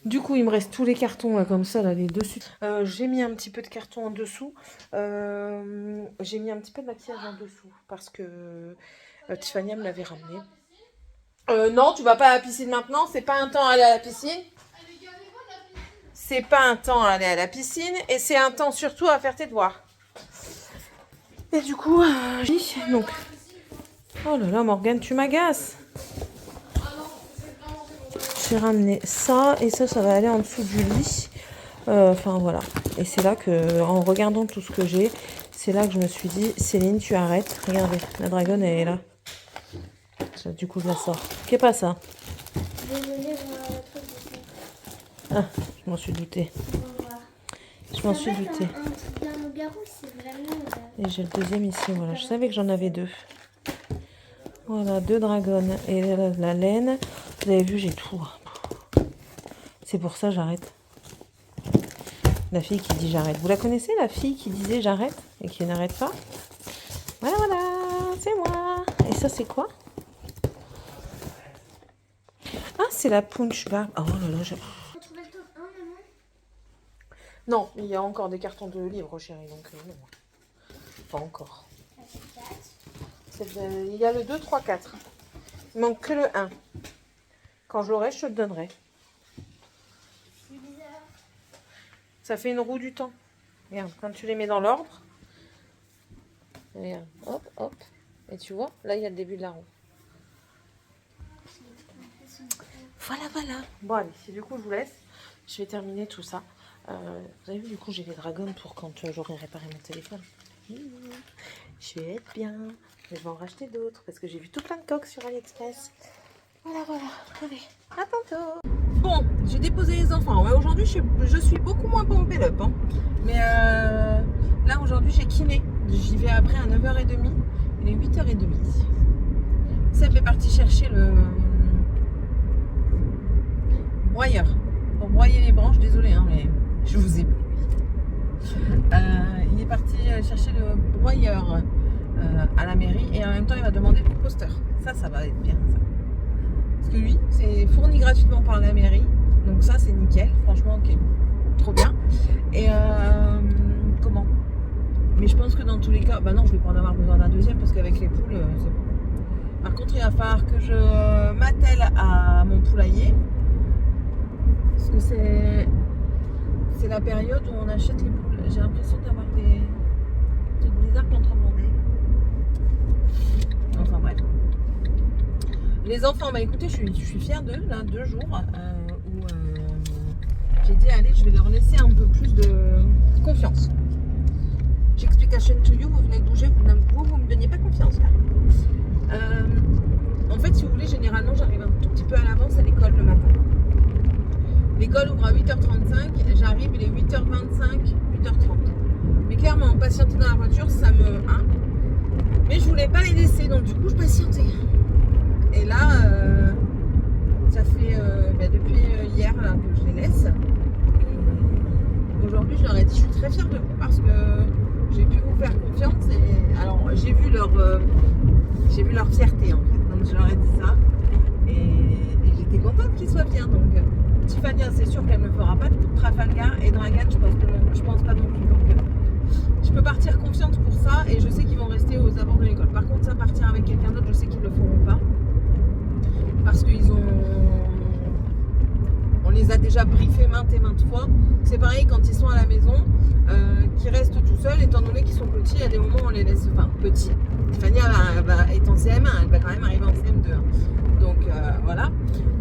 Du coup, il me reste tous les cartons là, comme ça, là, les dessus. J'ai mis un petit peu de carton en dessous. J'ai mis un petit peu de maquillage en dessous parce que Tiffania me l'avait ramené. Non, tu vas pas à la piscine maintenant. C'est pas un temps à aller à la piscine. c'est pas un temps à aller à la piscine et c'est un temps surtout à faire tes devoirs. Et du coup, donc... Oh là là, Morgane, tu m'agaces. J'ai ramené ça et ça va aller en dessous du lit. Enfin voilà. Et c'est là que, en regardant tout ce que j'ai, c'est là que je me suis dit, Céline, tu arrêtes. Regardez, la dragonne, elle est là. Du coup, je la sors. Qu'est pas ça? Ah, je m'en suis doutée. Je m'en suis doutée. Et j'ai le deuxième ici, voilà. Je savais que j'en avais deux. Voilà, 2 dragons. Et la laine, vous avez vu, j'ai tout. C'est pour ça j'arrête. La fille qui dit j'arrête. Vous la connaissez, la fille qui disait j'arrête et qui n'arrête pas? Voilà, voilà, c'est moi. Et ça, c'est quoi? Ah, c'est la punch bar. Oh là là, j'ai... Non, il y a encore des cartons de livres, chérie, donc non. Pas encore. Il y a le 2, 3, 4. Il manque que le 1. Quand je l'aurai, je te le donnerai. Ça fait une roue du temps. Regarde, quand tu les mets dans l'ordre. Regarde, hop, hop. Et tu vois, là, il y a le début de la roue. Voilà, voilà. Bon, allez, si du coup, je vous laisse. Je vais terminer tout ça. Vous avez vu, du coup, j'ai les dragons pour quand j'aurai réparé mon téléphone. Je vais être bien. Je vais en racheter d'autres parce que j'ai vu tout plein de coques sur AliExpress. Voilà, voilà. Allez, à tantôt. Bon, j'ai déposé les enfants. Ouais, aujourd'hui, je suis beaucoup moins pompée up. Hein. Mais là, aujourd'hui, j'ai kiné. J'y vais après à 9h30. Il est 8h30. Seb est parti chercher le broyeur pour broyer les branches. Désolée, hein, mais je vous ai plu. Il est parti chercher le broyeur à la mairie et en même temps, il va demander le composteur. Ça va être bien, ça. Parce que lui, c'est fourni gratuitement par la mairie. Donc ça, c'est nickel. Franchement, ok. Trop bien. Et comment? Mais je pense que dans tous les cas... Bah non, je vais pas en avoir besoin d'un deuxième parce qu'avec les poules, c'est bon. Par contre, il va falloir que je m'attelle à mon poulailler. Parce que c'est la période où on achète les poules. J'ai l'impression d'avoir des trucs bizarres contrebandés. Enfin bref. Les enfants, bah écoutez, je suis fière d'eux, là, 2 jours où j'ai dit, allez, je vais leur laisser un peu plus de confiance. J'explication to you, vous venez de bouger, vous me donniez pas confiance, là. En fait, si vous voulez, généralement, j'arrive un tout petit peu à l'avance à l'école le matin. L'école ouvre à 8h35, j'arrive, il est 8h25, 8h30. Mais clairement, patienter dans la voiture, ça me... Hein, mais je voulais pas les laisser, donc du coup, je patientais. Et là, ça fait depuis hier là, que je les laisse. Et aujourd'hui, je leur ai dit, je suis très fière de vous parce que j'ai pu vous faire confiance. Et alors, j'ai vu leur fierté en fait. Donc, je leur ai dit ça. Et j'étais contente qu'ils soient fiers. Donc, Tiffany, c'est sûr qu'elle ne me fera pas de Trafalgar. Et Dragan, je pense pas non plus. Donc, je peux partir confiante pour ça. Et je sais qu'ils vont rester aux abords de l'école. Par contre, ça, partir avec quelqu'un d'autre, je sais qu'ils ne le feront pas. Parce on les a déjà briefés maintes et maintes fois. C'est pareil quand ils sont à la maison, qu'ils restent tout seuls, étant donné qu'ils sont petits, il y a des moments où on les laisse, enfin petits. Tiffany est en CM1, elle va quand même arriver en CM2. Hein. Donc voilà.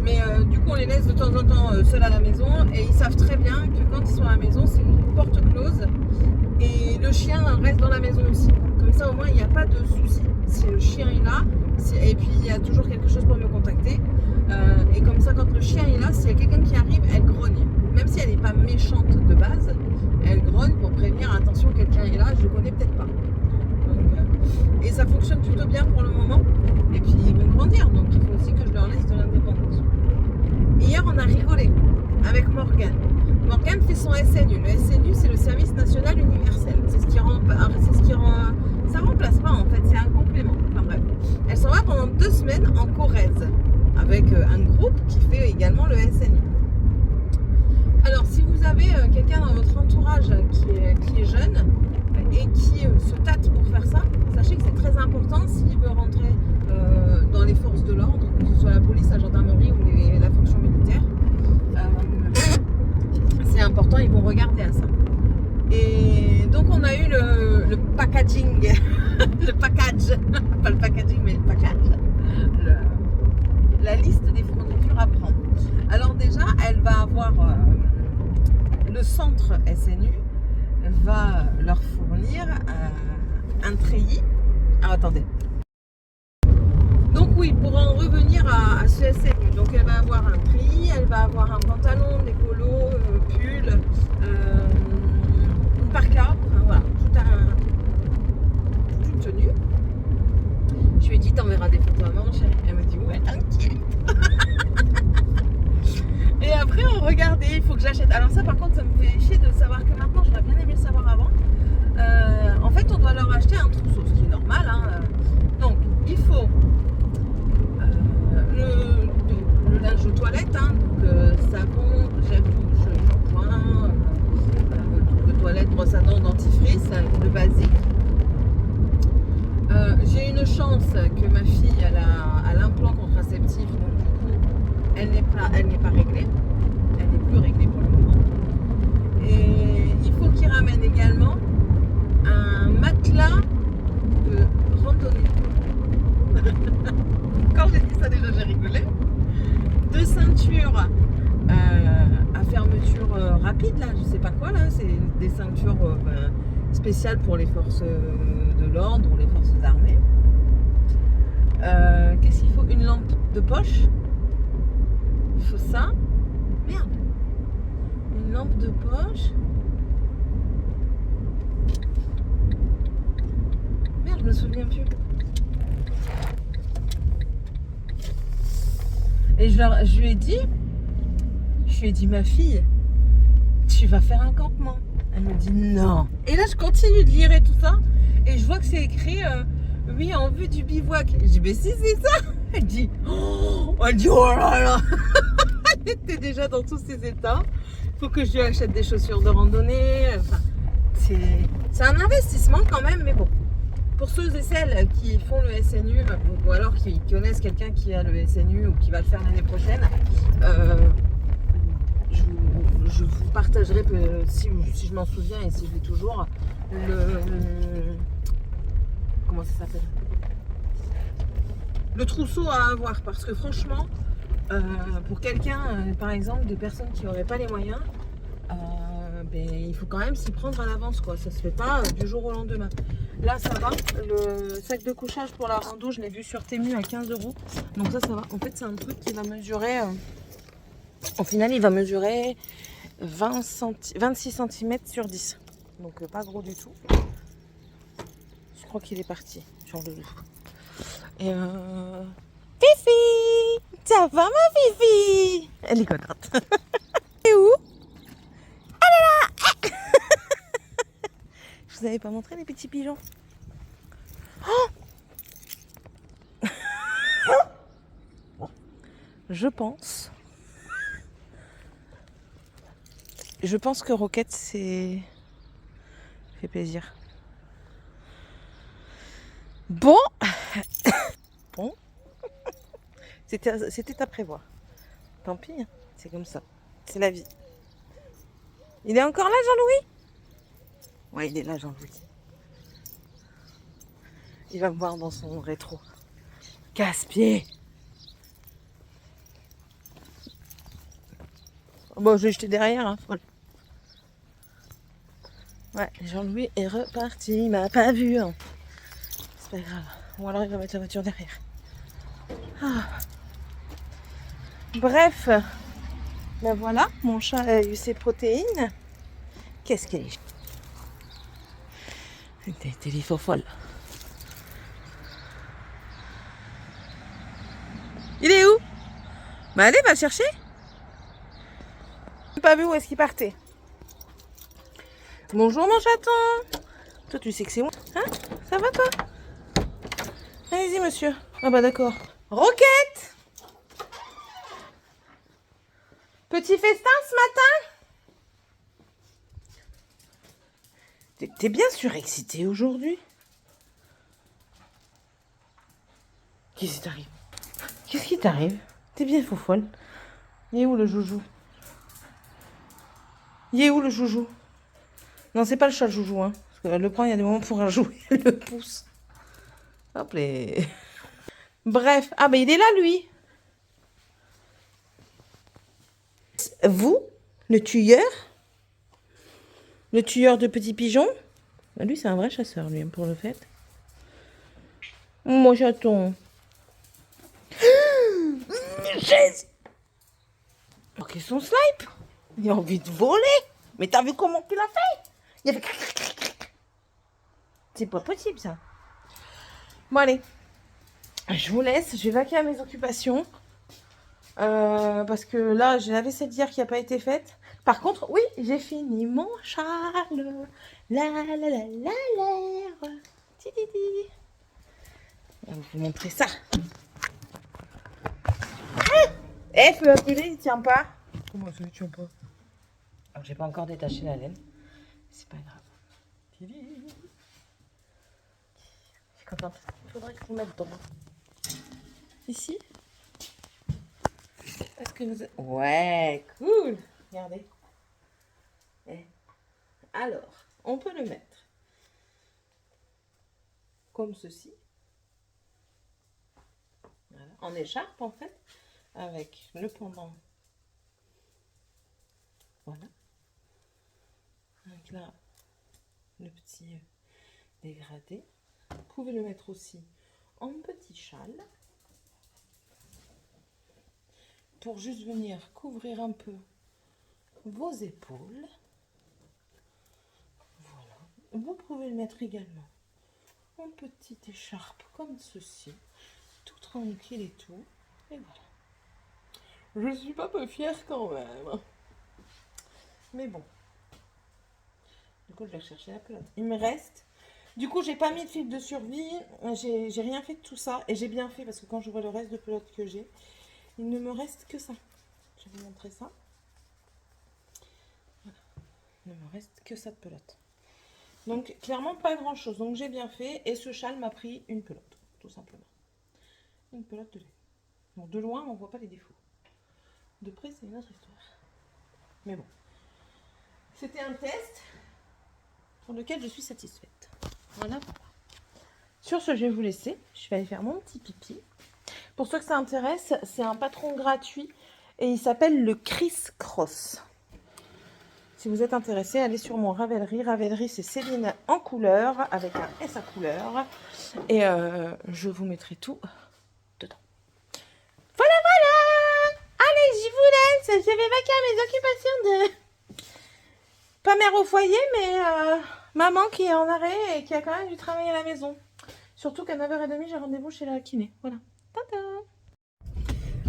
Mais du coup on les laisse de temps en temps seuls à la maison et ils savent très bien que quand ils sont à la maison, c'est une porte close et le chien reste dans la maison aussi. Comme ça au moins il n'y a pas de souci. Si le chien est là, et puis il y a toujours quelque chose pour me contacter. Et comme ça, quand le chien est là, s'il y a quelqu'un qui arrive, elle grogne. Même si elle n'est pas méchante de base, elle grogne pour prévenir, attention, quelqu'un est là, je ne connais peut-être pas. Donc, et ça fonctionne plutôt bien pour le moment. Et puis ils vont grandir, donc il faut aussi que je leur laisse de l'indépendance. Hier, on a rigolé avec Morgane. Morgane fait son SNU. Le SNU, c'est le service national universel. C'est ce qui rend, ça remplace pas en fait, c'est un complément. Enfin bref, elle s'en va pendant 2 semaines en Corrèze avec un groupe qui fait également le SNU. Alors, si vous avez quelqu'un dans votre entourage qui est jeune et qui se tâte pour faire ça, sachez que c'est très important s'il veut rentrer dans les forces de l'ordre, que ce soit la police, la gendarmerie ou la fonction militaire. C'est important. packaging, le package, pas le packaging mais le package, la liste des fournitures à prendre. Alors déjà, elle va avoir le centre SNU va leur fournir un treillis. Ah, attendez. Donc oui, pour en revenir à ce SNU, donc elle va avoir un treillis, elle va avoir un pantalon, des polos, pull, une parka, voilà, toute une tenue. Je lui ai dit, t'enverras des photos à maman, chérie. Elle me dit, ouais, t'inquiète. Et après, on regardait, il faut que j'achète. Alors ça, par contre, ça me fait chier de savoir que maintenant, j'aurais bien aimé le savoir avant. En fait, on doit leur acheter un trousseau, ce qui est normal. Hein. Donc, il faut le linge aux toilettes, hein, donc savon, gel douche, shampoing, de toilette, brosse à dents, dentifrice, le basique. J'ai une chance que ma fille a l'implant contraceptif, donc du coup, elle n'est pas réglée. Elle n'est plus réglée pour le moment. Et il faut qu'il ramène également un matelas de randonnée. Quand j'ai dit ça, déjà j'ai rigolé. 2 ceintures à fermeture rapide, là, je sais pas quoi, là, c'est des ceintures spéciales pour les forces de l'ordre ou les forces armées. Qu'est-ce qu'il faut? Une lampe de poche. Il faut ça. Merde. Une lampe de poche. Merde, je me souviens plus. Et je lui ai dit, ma fille, tu vas faire un campement. Elle me dit non. Et là, je continue de lire et tout ça. Et je vois que c'est écrit, oui, en vue du bivouac. Je dis, mais si, c'est ça. Elle dit, oh là là. Elle était déjà dans tous ses états. Il faut que je lui achète des chaussures de randonnée. Enfin, c'est un investissement quand même, mais bon. Pour ceux et celles qui font le SNU, ou alors qui connaissent quelqu'un qui a le SNU ou qui va le faire l'année prochaine, je vous partagerai, si je m'en souviens et si je l'ai toujours, comment ça s'appelle, le trousseau à avoir. Parce que franchement, pour quelqu'un, par exemple, de personnes qui n'auraient pas les moyens, il faut quand même s'y prendre à l'avance, quoi. Ça se fait pas du jour au lendemain. Là, ça va. Le sac de couchage pour la rando, je l'ai vu sur Temu à 15 €. Donc ça va. En fait, c'est un truc qui va mesurer... au final, il va mesurer 26 cm sur 10. Donc pas gros du tout. Je crois qu'il est parti sur le dos. Et Fifi! Ça va, ma Fifi? Elle est contente. Et où? Je vous avais pas montré les petits pigeons. Oh, je pense que Roquette c'est fait plaisir. Bon. C'était à prévoir. Tant pis, hein. C'est comme ça. C'est la vie. Il est encore là, Jean-Louis? Ouais, il est là, Jean-Louis. Il va me voir dans son rétro. Casse-pied. Bon, je vais jeter derrière, hein, folle. Ouais, Jean-Louis est reparti. Il m'a pas vu. Hein. C'est pas grave. Ou alors il va mettre la voiture derrière. Ah. Bref. Ben voilà, mon chat a eu ses protéines. Qu'est-ce qu'elle est? T'es les faux folles. Il est où? Bah allez, va le chercher. J'ai pas vu où est-ce qu'il partait. Bonjour mon chaton. Toi tu sais que c'est moi. Hein? Ça va toi? Allez-y monsieur. Ah bah d'accord. Roquette! Petit festin ce matin? T'es bien surexcitée aujourd'hui? Qu'est-ce qui t'arrive? Qu'est-ce qui t'arrive? T'es bien faux folle. Il est où le joujou? Il est où le joujou? Non, c'est pas le chat joujou, hein. Parce qu'elle le prend, il y a des moments pour un jouet, elle le pousse. Hop les. Bref, ah ben il est là lui. Vous, le tueur de petits pigeons. Lui, c'est un vrai chasseur, lui, pour le fait. Mon chaton. Ok, son snipe. Il a envie de voler. Mais t'as vu comment tu l'as fait? Il a fait... C'est pas possible, ça. Bon, allez. Je vous laisse. Je vais vaquer à mes occupations. Parce que là, j'ai la vaisselle d'hier qui n'a pas été faite. Par contre, oui, j'ai fini mon châle. La la la la la. Tididi. Je vais vous montrer ça. Eh, feu appeler, il tient pas. Comment ça, il tient pas? Alors, j'ai pas encore détaché la laine. C'est pas grave. Tididi. Je suis contente. Il faudrait que je vous mette dedans. Ici. Est-ce que vous... Ouais, cool. Regardez. Alors, on peut le mettre comme ceci. Voilà. En écharpe, en fait. Avec le pendant. Voilà. Donc là, le petit dégradé. Vous pouvez le mettre aussi en petit châle. Pour juste venir couvrir un peu vos épaules. Voilà. Vous pouvez le mettre également en petite écharpe comme ceci. Tout tranquille et tout. Et voilà. Je suis pas peu fière quand même. Mais bon. Du coup, je vais rechercher la pelote. Il me reste... Du coup, j'ai pas mis de fil de survie. J'ai rien fait de tout ça. Et j'ai bien fait parce que quand je vois le reste de pelote que j'ai, il ne me reste que ça. Je vais vous montrer ça. Voilà. Il ne me reste que ça de pelote. Donc, clairement, pas grand-chose. Donc, j'ai bien fait. Et ce châle m'a pris une pelote, tout simplement. Une pelote de lait. Bon, de loin, on ne voit pas les défauts. De près, c'est une autre histoire. Mais bon. C'était un test pour lequel je suis satisfaite. Voilà. Sur ce, je vais vous laisser. Je vais aller faire mon petit pipi. Pour ceux que ça intéresse, c'est un patron gratuit et il s'appelle le Criss Cross. Si vous êtes intéressé, allez sur mon Ravelry. Ravelry, c'est Céline en couleur avec un S à couleur. Et je vous mettrai tout dedans. Voilà, voilà. Allez, je vous laisse. Je vais vaquer à mes occupations de... Pas mère au foyer, mais maman qui est en arrêt et qui a quand même du travail à la maison. Surtout qu'à 9h30, j'ai rendez-vous chez la kiné. Voilà. Tata.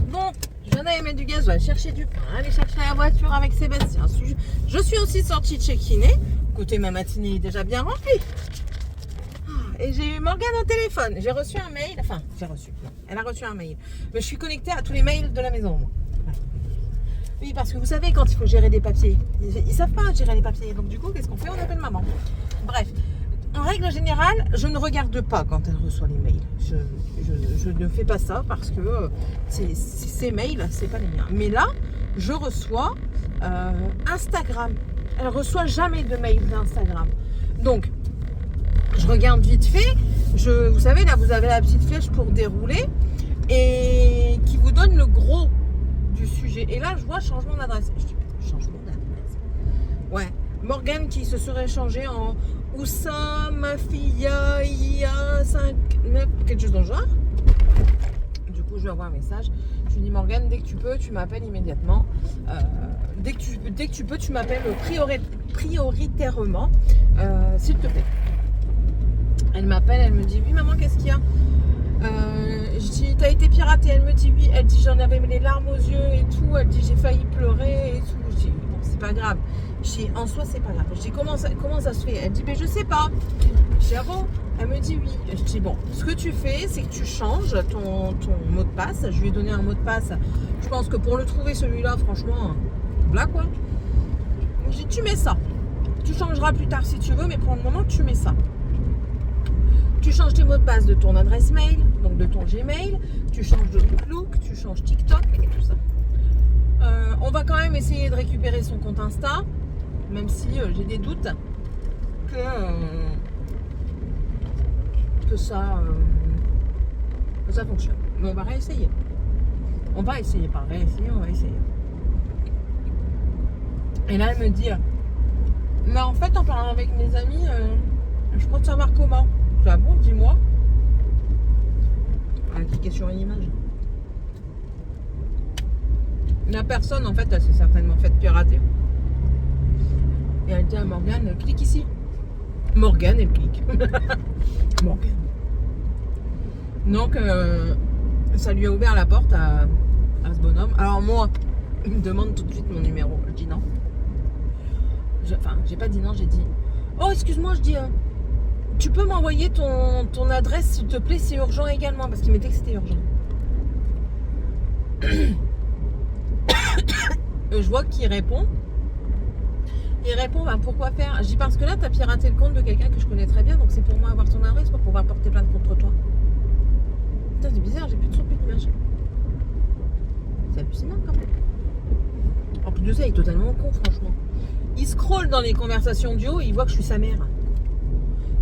Bon, je viens d'aller mettre du gasoil, chercher du pain, aller chercher la voiture avec Sébastien. Je suis aussi sortie de chez kiné. Écoutez, ma matinée est déjà bien remplie. Et j'ai eu Morgane au téléphone. J'ai reçu un mail. Enfin, j'ai reçu. Non, elle a reçu un mail. Mais je suis connectée à tous les mails de la maison, moi. Voilà. Oui, parce que vous savez, quand il faut gérer des papiers, ils savent pas gérer les papiers. Donc du coup, qu'est-ce qu'on fait? On appelle maman. Bref. En règle générale, je ne regarde pas quand elle reçoit les mails. Je ne fais pas ça parce que ces mails, c'est pas les miens. Mais là, je reçois Instagram. Elle reçoit jamais de mails d'Instagram. Donc, je regarde vite fait. Vous savez, là, vous avez la petite flèche pour dérouler et qui vous donne le gros du sujet. Et là, je vois changement d'adresse. Je dis, changement d'adresse. Ouais. Morgane qui se serait changé en Oussam, Mafia, IA, 5, 9, quelque chose dans le genre. Du coup, je lui envoie un message. Je lui dis, Morgane, dès que tu peux, tu m'appelles immédiatement. Dès que tu peux, tu m'appelles prioritairement, s'il te plaît. Elle m'appelle, elle me dit, oui maman, qu'est-ce qu'il y a? Je dis, t'as été piratée? Elle me dit oui. Elle dit, j'en avais les larmes aux yeux et tout. Elle dit, j'ai failli pleurer et tout. Je dis, bon, c'est pas grave. Je dis, en soi, c'est pas grave. Je dis, comment ça se fait? Elle dit, mais je sais pas. Je dis, ah bon? Elle me dit oui. Je dis, bon, ce que tu fais, c'est que tu changes ton mot de passe. Je lui ai donné un mot de passe. Je pense que pour le trouver, celui-là, franchement, voilà quoi. Je dis, tu mets ça. Tu changeras plus tard si tu veux, mais pour le moment, tu mets ça. Tu changes tes mots de passe de ton adresse mail, donc de ton Gmail, tu changes de Outlook, tu changes TikTok et tout ça. On va quand même essayer de récupérer son compte Insta, même si j'ai des doutes. que ça fonctionne. Mais on va réessayer. On va essayer, pas réessayer, on va essayer. Et là, elle me dit, mais en fait, en parlant avec mes amis, je compte savoir comment. Je dis, ah bon, dis-moi. Elle a cliqué sur une image. La personne, en fait, elle s'est certainement faite pirater. Et elle dit à Morgane, clique ici. Morgane, elle clique. Morgane. Donc, ça lui a ouvert la porte à ce bonhomme. Alors moi, il me demande tout de suite mon numéro. Je dis non. J'ai pas dit non, j'ai dit, oh, excuse-moi, je dis, tu peux m'envoyer ton adresse, s'il te plaît, c'est urgent également. Parce qu'il m'était que c'était urgent. Je vois qu'il répond. Il répond, bah, pourquoi faire? Je dis, parce que là, tu as piraté le compte de quelqu'un que je connais très bien, donc c'est pour moi avoir ton adresse pour pouvoir porter plainte contre toi. Putain, c'est bizarre, j'ai plus de son, plus d'image. C'est hallucinant quand même. En plus de ça, il est totalement con, franchement. Il scrolle dans les conversations duo et il voit que je suis sa mère.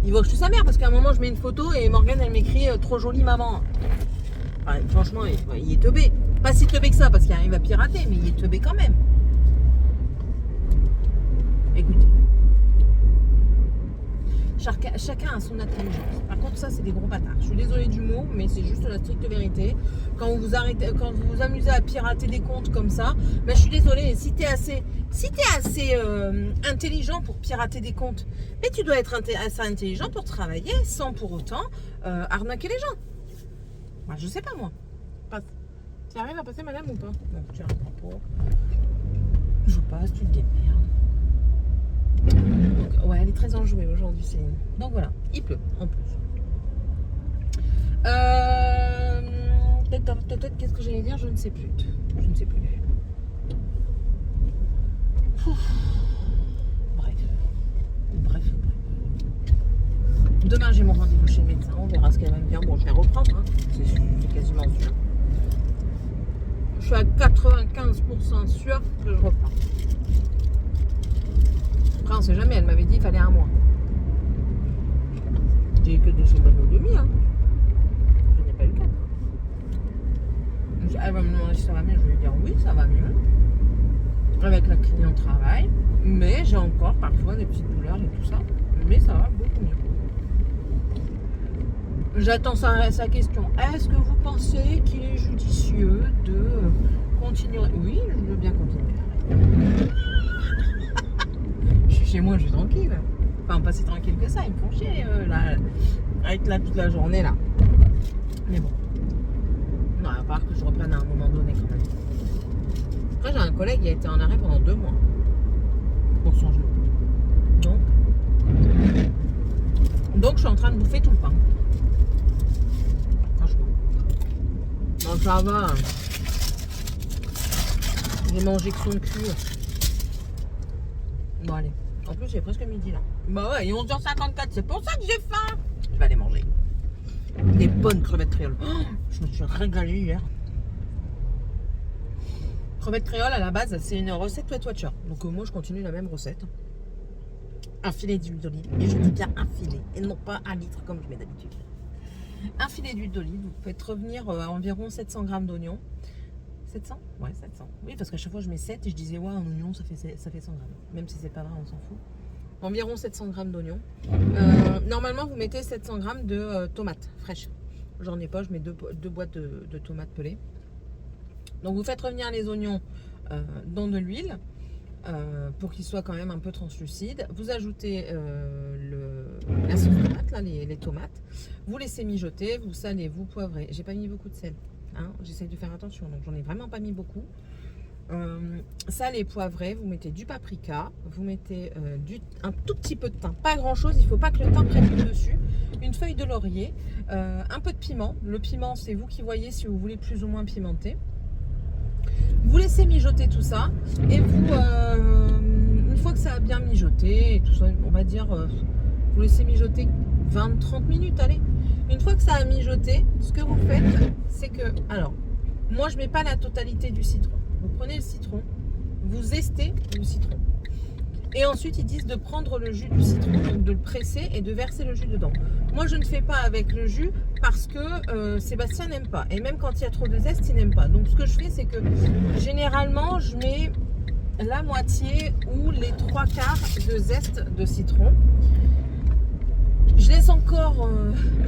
Il voit que je suis sa mère parce qu'à un moment, je mets une photo et Morgane, elle m'écrit trop jolie maman. Enfin, franchement, il est teubé. Pas si teubé que ça parce qu'il arrive à pirater, mais il est teubé quand même. Écoutez. Chacun a son intelligence. Par contre, ça, c'est des gros bâtards. Je suis désolée du mot, mais c'est juste la stricte vérité. Quand vous vous amusez à pirater des comptes comme ça, ben, je suis désolée. Si t'es assez intelligent pour pirater des comptes, mais tu dois être assez intelligent pour travailler sans pour autant arnaquer les gens. Ben, je sais pas moi. Tu arrives à passer, madame, ou pas? Non, tu as un propos. Je passe, tu te démerdes. Donc, ouais, elle est très enjouée aujourd'hui, Céline. Donc voilà, il pleut en plus. Qu'est-ce que j'allais dire? Je ne sais plus. Je ne sais plus. Bref. Demain, j'ai mon rendez-vous chez le médecin. On verra ce qu'elle va me dire. Bon, je vais reprendre. Hein. C'est quasiment sûr. Je suis à 95% sûre que je reprends. Après, on sait jamais, elle m'avait dit qu'il fallait un mois. J'ai eu que 2 semaines et demie, hein. Je n'ai pas eu 4. Elle va me demander si ça va mieux, je vais lui dire oui, ça va mieux. Avec la clinique au travail. Mais j'ai encore parfois des petites douleurs et tout ça. Mais ça va beaucoup mieux. J'attends sa question. Est-ce que vous pensez qu'il est judicieux de continuer? Oui, je veux bien continuer. Chez moi, je suis tranquille. Enfin, pas si tranquille que ça. Ils me font chier, là, avec là toute la journée, là. Mais bon. Non, à part que je reprenne à un moment donné, quand même. Après, j'ai un collègue qui a été en arrêt pendant 2 mois. Pour son genou. Donc, je suis en train de bouffer tout le pain. Franchement. Non, ça va. J'ai mangé que son cul. Bon, allez. En plus, il est presque midi là. Bah ouais, il est 11h54, c'est pour ça que j'ai faim. Je vais aller manger. Des bonnes crevettes créoles. Oh, je me suis régalée hier. Crevettes créoles, à la base, c'est une recette Weight Watcher. Donc moi, je continue la même recette. Un filet d'huile d'olive. Et je dis bien un filet. Et non pas 1 litre comme je mets d'habitude. Un filet d'huile d'olive. Vous faites revenir à environ 700 g d'oignons. 700? Ouais, 700. Oui, parce qu'à chaque fois, je mets 7 et je disais, ouais, un oignon, ça fait 100 grammes. Même si c'est pas vrai, on s'en fout. Environ 700 grammes d'oignons. Normalement, vous mettez 700 grammes de tomates fraîches. J'en ai pas, je mets 2 boîtes de tomates pelées. Donc, vous faites revenir les oignons dans de l'huile pour qu'ils soient quand même un peu translucides. Vous ajoutez la sauce tomate, là, les tomates. Vous laissez mijoter, vous salez, vous poivrez. J'ai pas mis beaucoup de sel. Hein, j'essaie de faire attention, donc j'en ai vraiment pas mis beaucoup. Salé, poivré, vous mettez du paprika, vous mettez un tout petit peu de thym, pas grand chose, il ne faut pas que le thym prenne le dessus, une feuille de laurier, un peu de piment. Le piment, c'est vous qui voyez si vous voulez plus ou moins pimenter. Vous laissez mijoter tout ça et vous, une fois que ça a bien mijoté et tout ça, on va dire, vous laissez mijoter 20-30 minutes, allez. Une fois que ça a mijoté, ce que vous faites, c'est que, alors, moi je mets pas la totalité du citron. Vous prenez le citron, vous zestez le citron Et ensuite, ils disent de prendre le jus du citron, donc de le presser et de verser le jus dedans. Moi, je ne fais pas avec le jus parce que Sébastien n'aime pas. Et même quand il y a trop de zeste, il n'aime pas. Donc, ce que je fais, c'est que généralement, je mets la moitié ou les 3/4 de zeste de citron. Je laisse encore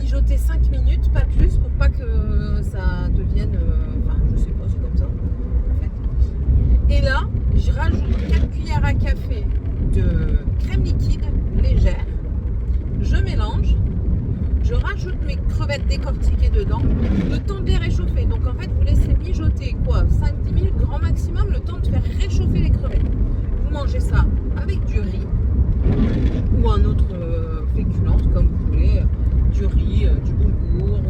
mijoter 5 minutes, pas plus, pour pas que ça devienne... Enfin, je sais pas, c'est comme ça, en fait. Et là, je rajoute 4 cuillères à café de crème liquide légère. Je mélange. Je rajoute mes crevettes décortiquées dedans, le temps de les réchauffer. Donc en fait, vous laissez mijoter quoi, 5-10 minutes grand maximum, le temps de faire réchauffer les crevettes. Vous mangez ça avec du riz ou un autre féculent, comme vous voulez, du riz, du boulgour,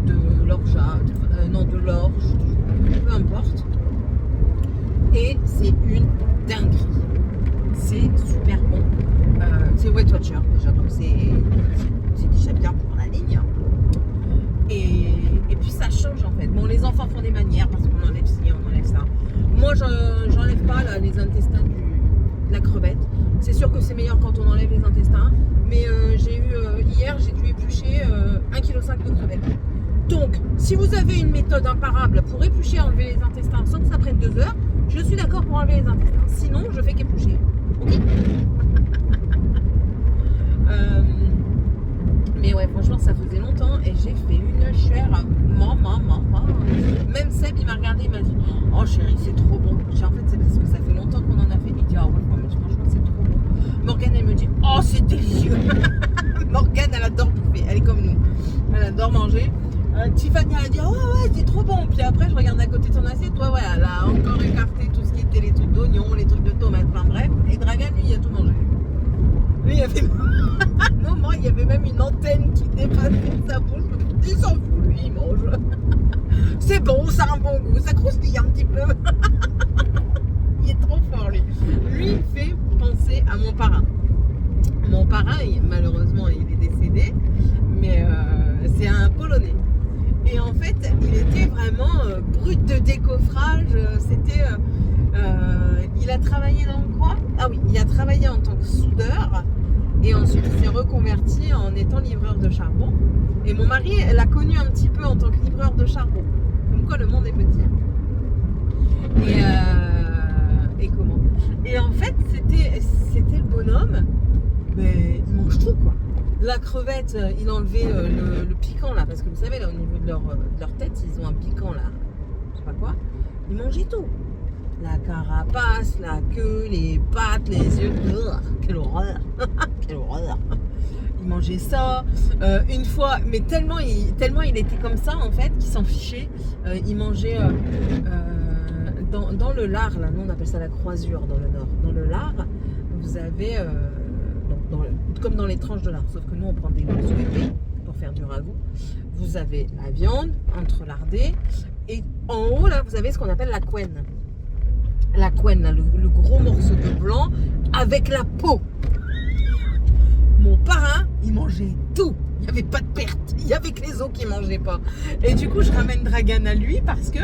de l'orgeat, de l'orge, peu importe. Et c'est une dinguerie. C'est super bon. C'est Weight Watcher déjà, donc c'est déjà bien pour la ligne. Et puis ça change en fait. Bon, les enfants font des manières parce qu'on enlève ci, on enlève ça. Moi, j'enlève pas là, les intestins de la crevette. C'est sûr que c'est meilleur quand on enlève les intestins. Mais hier, j'ai dû éplucher 1,5 kg de crevettes. Donc, si vous avez une méthode imparable pour éplucher et enlever les intestins sans que ça prenne 2 heures, je suis d'accord pour enlever les intestins. Sinon, je fais qu'éplucher. Ok. Mais ouais, franchement, ça faisait longtemps et j'ai fait une chair. Même Seb, il m'a regardé, il m'a dit: oh chérie, c'est trop bon. En fait, c'est parce que ça fait longtemps qu'on en a fait. Il dit: ah ouais, mais franchement, c'est trop bon. Morgane, elle me dit: oh, c'est délicieux. Morgane, elle adore bouffer. Elle est comme nous. Elle adore manger. Tiffany, elle a dit: oh ouais, c'est trop bon. Puis après, je regarde à côté de ton assiette. Toi, ouais, elle a encore écarté tout ce qui était les trucs d'oignons, les trucs de tomates, enfin bref. Et Dragan, lui, il a tout mangé. Lui, il avait. Non, moi, il y avait même une antenne qui dépassait de sa bouche. Il s'en fout, lui, il mange. C'est bon, ça a un bon goût, ça croustille un petit peu. Il est trop fort, lui. Lui, il fait penser à mon parrain. Mon parrain, malheureusement, il est décédé, mais c'est un Polonais. Et en fait, il était vraiment brut de décoffrage. C'était, il a travaillé dans quoi? Ah oui, il a travaillé en tant que soudeur. Et ensuite, il s'est reconverti en étant livreur de charbon. Et mon mari l'a connu un petit peu en tant que livreur de charbon. Comme quoi, le monde est petit. Et comment? Et en fait, c'était le bonhomme. Mais il mange tout, quoi. La crevette, il enlevait le piquant, là. Parce que vous savez, là, au niveau de leur tête, ils ont un piquant, là. Je sais pas quoi. Il mangeait tout. La carapace, la queue, les pattes, les yeux. Quelle horreur. Quelle horreur. Il mangeait ça. Une fois, mais tellement il était comme ça, en fait, qu'il s'en fichait. Il mangeait dans le lard, là. Nous, on appelle ça la croisure dans le nord. Dans le lard, vous avez... comme dans les tranches de lard. Sauf que nous, on prend des grosses épées pour faire du ragoût. Vous avez la viande entrelardée. Et en haut, là, vous avez ce qu'on appelle la couenne. La couenne, là, le gros morceau de blanc avec la peau. Mon parrain, il mangeait tout. Il n'y avait pas de perte. Il n'y avait que les os qui ne mangeaient pas. Et du coup, je ramène Dragan à lui parce que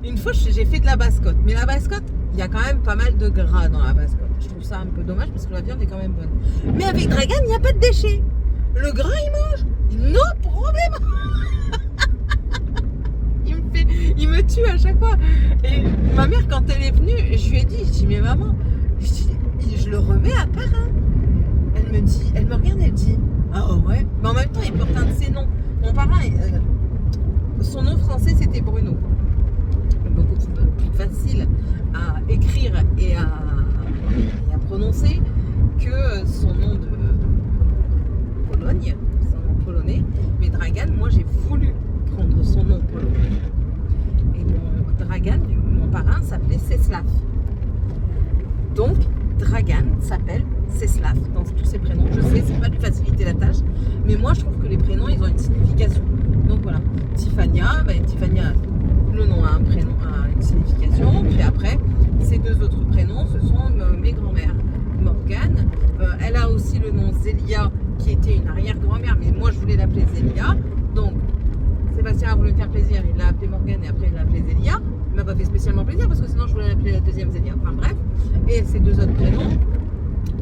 une fois, j'ai fait de la bascotte. Mais la bascotte, il y a quand même pas mal de gras dans la bascotte. Je trouve ça un peu dommage parce que la viande est quand même bonne. Mais avec Dragan, il n'y a pas de déchets. Le gras, il mange. No problème. Il me tue à chaque fois. Et ma mère, quand elle est venue, je lui ai dit, mais maman, je le remets à parrain. Elle me regarde, elle dit: ah ouais. Mais en même temps, il porte un de ses noms. Mon parrain, son nom français, c'était Bruno. Beaucoup plus facile à écrire et à prononcer que son nom de Pologne, son nom polonais. Mais Dragan, moi, j'ai voulu prendre son nom polonais. Et Dragan, mon parrain, s'appelait Czeslaw. Donc, Dragan s'appelle Czeslaw dans tous ses prénoms. Je sais, c'est pas de lui faciliter la tâche, mais moi, je trouve que les prénoms, ils ont une signification. Donc voilà, Tiffania, Tiffania, le nom a un prénom, a une signification. Puis après, ces deux autres prénoms, ce sont mes grands-mères. Morgane, elle a aussi le nom Zélia, qui était une arrière-grand-mère, mais moi, je voulais l'appeler Zélia. Donc, Sébastien a voulu me faire plaisir, il l'a appelé Morgane et après il l'a appelé Zélia. Il m'a pas fait spécialement plaisir parce que sinon je voulais l'appeler la deuxième Zélia. Enfin bref. Et ces deux autres prénoms,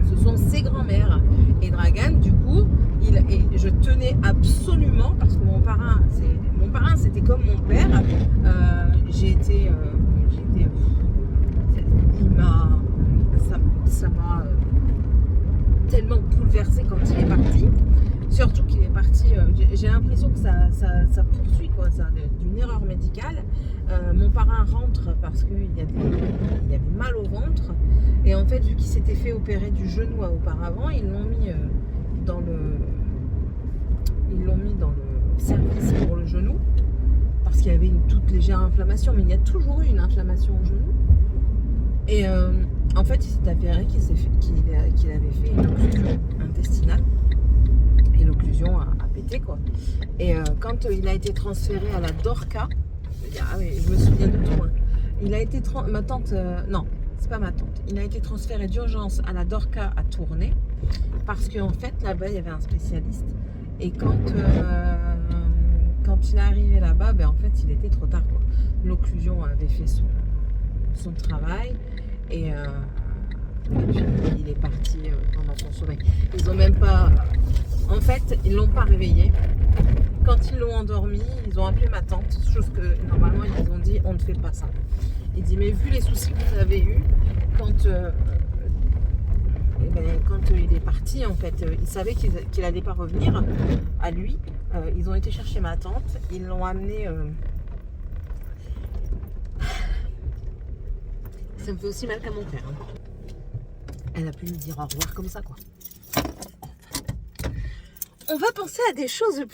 Ce sont ses grands-mères. Et Dragan, du coup, je tenais absolument, parce que mon parrain, c'était comme mon père. Ça m'a tellement bouleversée quand il est parti. Surtout qu'il est parti, j'ai l'impression que ça poursuit quoi, d'une erreur médicale. Mon parrain rentre parce qu'il y avait mal au ventre. Et en fait, vu qu'il s'était fait opérer du genou auparavant, ils l'ont mis dans le service pour le genou. Parce qu'il y avait une toute légère inflammation, mais il y a toujours eu une inflammation au genou. Et en fait, il s'est avéré qu'il avait fait une occlusion intestinale. Et l'occlusion a pété quoi. Et quand il a été transféré à la Dorca, je me souviens de tout. Hein. Il a été ma tante, non, c'est pas ma tante. Il a été transféré d'urgence à la Dorca à Tournai parce qu'en fait là-bas il y avait un spécialiste. Et quand il est arrivé là-bas, en fait il était trop tard quoi. L'occlusion avait fait son travail et puis il est parti pendant son sommeil. Ils ont même pas. En fait, ils l'ont pas réveillé. Quand ils l'ont endormi, ils ont appelé ma tante, chose que normalement ils ont dit on ne fait pas ça. Il dit mais vu les soucis que vous avez eus, quand il est parti, en fait, il savait qu'il n'allait pas revenir à lui. Ils ont été chercher ma tante, ils l'ont amené. Ça me fait aussi mal qu'à mon père. Hein. Elle a pu lui dire au revoir comme ça, quoi. On va penser à des choses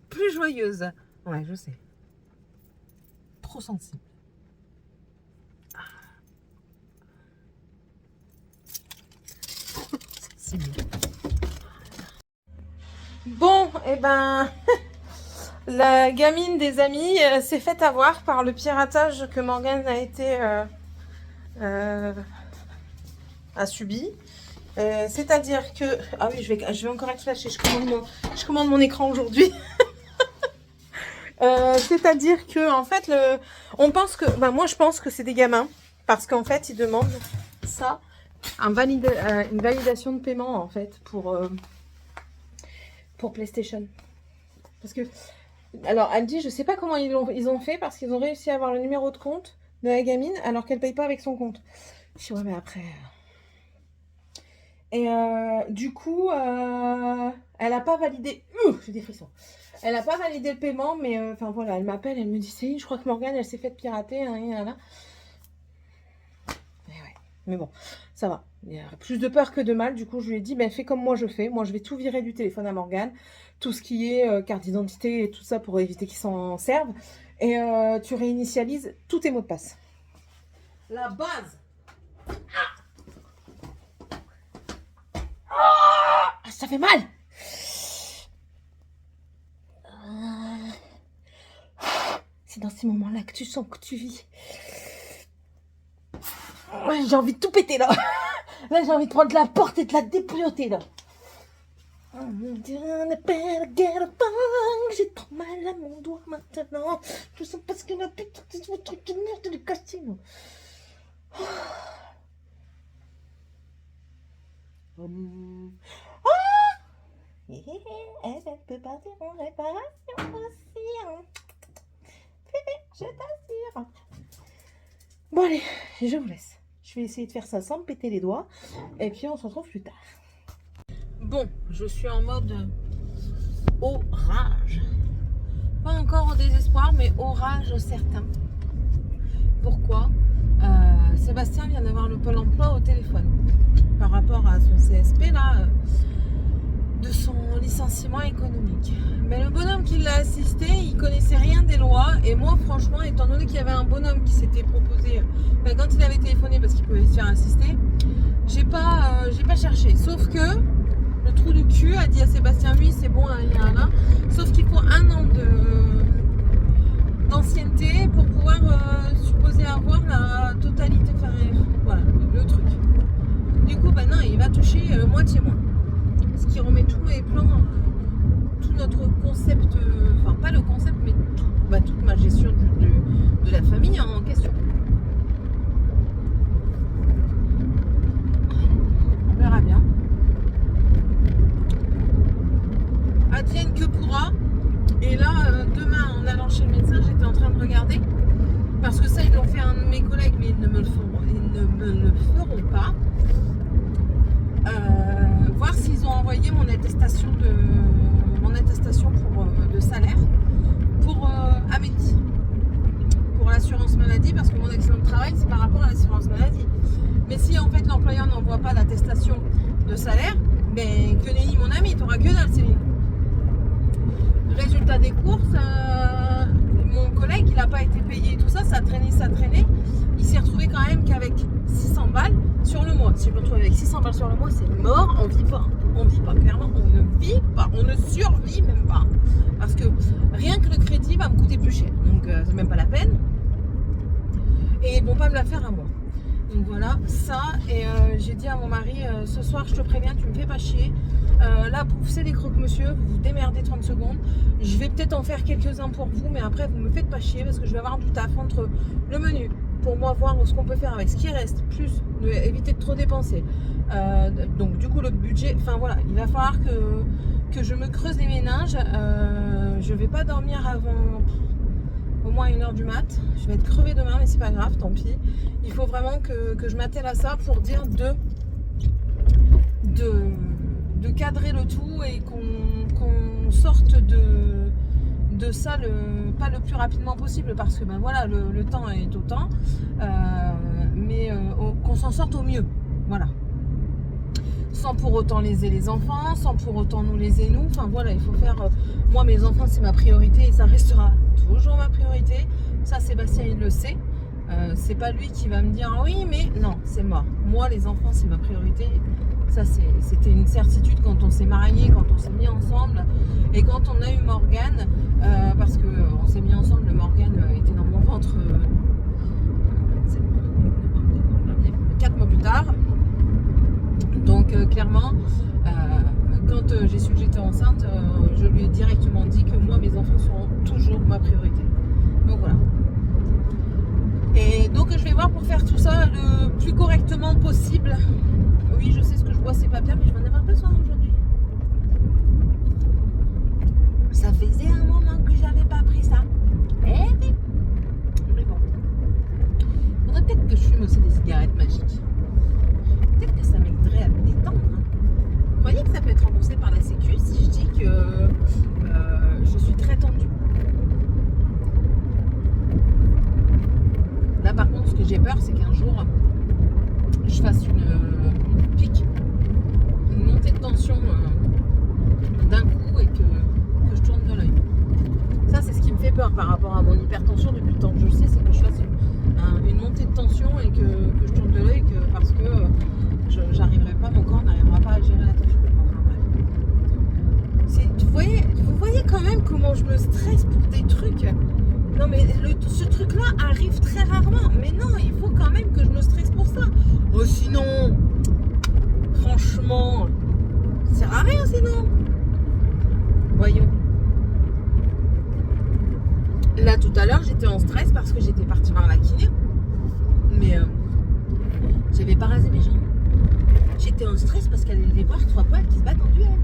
plus joyeuses. Ouais, je sais. Trop sensible. Bon, la gamine des amis s'est faite avoir par le piratage que Morgane a subi. C'est-à-dire que... Ah oui, je vais encore être flashée. Je commande mon écran aujourd'hui. C'est-à-dire que, en fait, on pense que... moi, je pense que c'est des gamins. Parce qu'en fait, ils demandent ça, une validation de paiement, en fait, pour PlayStation. Parce que... Alors, elle me dit, je sais pas comment ils ont fait, parce qu'ils ont réussi à avoir le numéro de compte de la gamine, alors qu'elle paye pas avec son compte. Je dis, ouais, mais après... Et du coup, elle n'a pas validé... j'ai des frissons. Elle n'a pas validé le paiement, mais enfin voilà, elle m'appelle, elle me dit, c'est, je crois que Morgane, elle s'est faite pirater. Hein. Mais bon, ça va. Il y a plus de peur que de mal. Du coup, je lui ai dit, fais comme moi je fais. Moi, je vais tout virer du téléphone à Morgane. Tout ce qui est carte d'identité et tout ça pour éviter qu'ils s'en servent. Et tu réinitialises tous tes mots de passe. La base. Ça fait mal. C'est dans ces moments-là que tu sens que tu vis. Ouais, j'ai envie de tout péter là. Là, j'ai envie de prendre la porte et de la déplioter là. J'ai trop mal à mon doigt maintenant. Je sens parce que la putain de votre tenir de le casting. Elle peut partir en réparation aussi. Je t'assure. Bon allez, je vous laisse. Je vais essayer de faire ça sans me péter les doigts. Et puis on se retrouve plus tard. Bon, je suis en mode orage. Pas encore au désespoir, mais orage certain. Pourquoi Sébastien vient d'avoir le Pôle emploi au téléphone. Par rapport à son CSP là, de son licenciement économique. Mais le bonhomme qui l'a assisté, il connaissait rien des lois. Et moi, franchement, étant donné qu'il y avait un bonhomme qui s'était proposé, quand il avait téléphoné parce qu'il pouvait se faire assister, j'ai pas cherché. Sauf que le trou du cul a dit à Sébastien, oui, c'est bon, il y a un. Sauf qu'il faut 1 an d'ancienneté pour pouvoir supposer avoir la totalité. Enfin, voilà, le truc. Du coup, non, il va toucher moitié moins. Ce qui remet tous mes plans, tout notre concept, enfin pas le concept, mais toute ma gestion de la famille en question. un de mes collègues, mais ils ne me le feront pas. Voir s'ils ont envoyé mon attestation de salaire pour Amélie, pour l'assurance maladie, parce que mon accident de travail c'est par rapport à l'assurance maladie. Mais si en fait l'employeur n'envoie pas d'attestation de salaire, ben que nenni mon ami, t'auras que dalle Céline. Résultat des courses, mon collègue il n'a pas été payé, tout ça, ça a traîné. Il s'est retrouvé quand même qu'avec 600 balles sur le mois. Si je me retrouve avec 600 balles sur le mois, c'est mort, on vit pas, clairement, on ne vit pas, on ne survit même pas. Parce que rien que le crédit va me coûter plus cher, donc c'est même pas la peine. Et ils vont pas me la faire à moi. Donc voilà, ça, et j'ai dit à mon mari, ce soir je te préviens, tu me fais pas chier. Là, c'est des croque-monsieur, vous vous démerdez 30 secondes. Je vais peut-être en faire quelques-uns pour vous, mais après vous me faites pas chier parce que je vais avoir du taf entre le menu, pour moi voir ce qu'on peut faire avec ce qui reste, plus éviter de trop dépenser. Donc du coup le budget, enfin voilà, il va falloir que je me creuse les méninges. Je vais pas dormir avant au moins 1h du mat. Je vais être crevée demain, mais c'est pas grave, tant pis. Il faut vraiment que je m'attelle à ça pour dire de cadrer le tout et qu'on sorte de ça pas le plus rapidement possible, parce que ben voilà, le temps est au temps, mais qu'on s'en sorte au mieux, voilà, sans pour autant léser les enfants, sans pour autant nous léser nous. Enfin voilà, il faut faire, moi mes enfants c'est ma priorité et ça restera toujours ma priorité, ça Sébastien il le sait. C'est pas lui qui va me dire oui mais non, c'est mort, moi les enfants c'est ma priorité. Ça c'était une certitude quand on s'est mariés, quand on s'est mis ensemble et quand on a eu Morgane, parce que on s'est mis ensemble, le Morgane était dans mon ventre 4 mois plus tard. Donc clairement, quand j'ai su que j'étais enceinte, je lui ai directement dit que moi mes enfants seront toujours ma priorité. Donc voilà. Et donc je vais voir pour faire tout ça le plus correctement possible. Oui, je sais ce que je bois, c'est pas bien, mais je m'en avais besoin aujourd'hui. Ça faisait un moment que j'avais pas pris ça. Eh oui. Mais bon. Faudrait peut-être que je fume aussi des cigarettes magiques. Peut-être que ça m'aiderait à me détendre. Vous croyez que ça peut être remboursé par la Sécu si je dis que je suis très tendue? Là par contre, ce que j'ai peur, c'est qu'un jour je fasse une pique, une montée de tension d'un coup et que je tourne de l'œil. Ça c'est ce qui me fait peur par rapport à mon hypertension depuis le temps que je le sais, c'est que je fasse une montée de tension et que je tourne de l'œil, parce que j'arriverai pas, mon corps n'arrivera pas à gérer la tension. Enfin, bref. Vous voyez quand même comment je me stresse pour des trucs. Non mais ce truc là arrive très rarement, mais non, il faut quand même que je me stresse pour ça. Oh sinon, franchement, ça sert à rien sinon. Voyons. Là tout à l'heure j'étais en stress parce que j'étais partie voir la kiné, mais j'avais pas rasé mes jambes. J'étais en stress parce qu'elle allait voir 3 poils qui se battent en duel.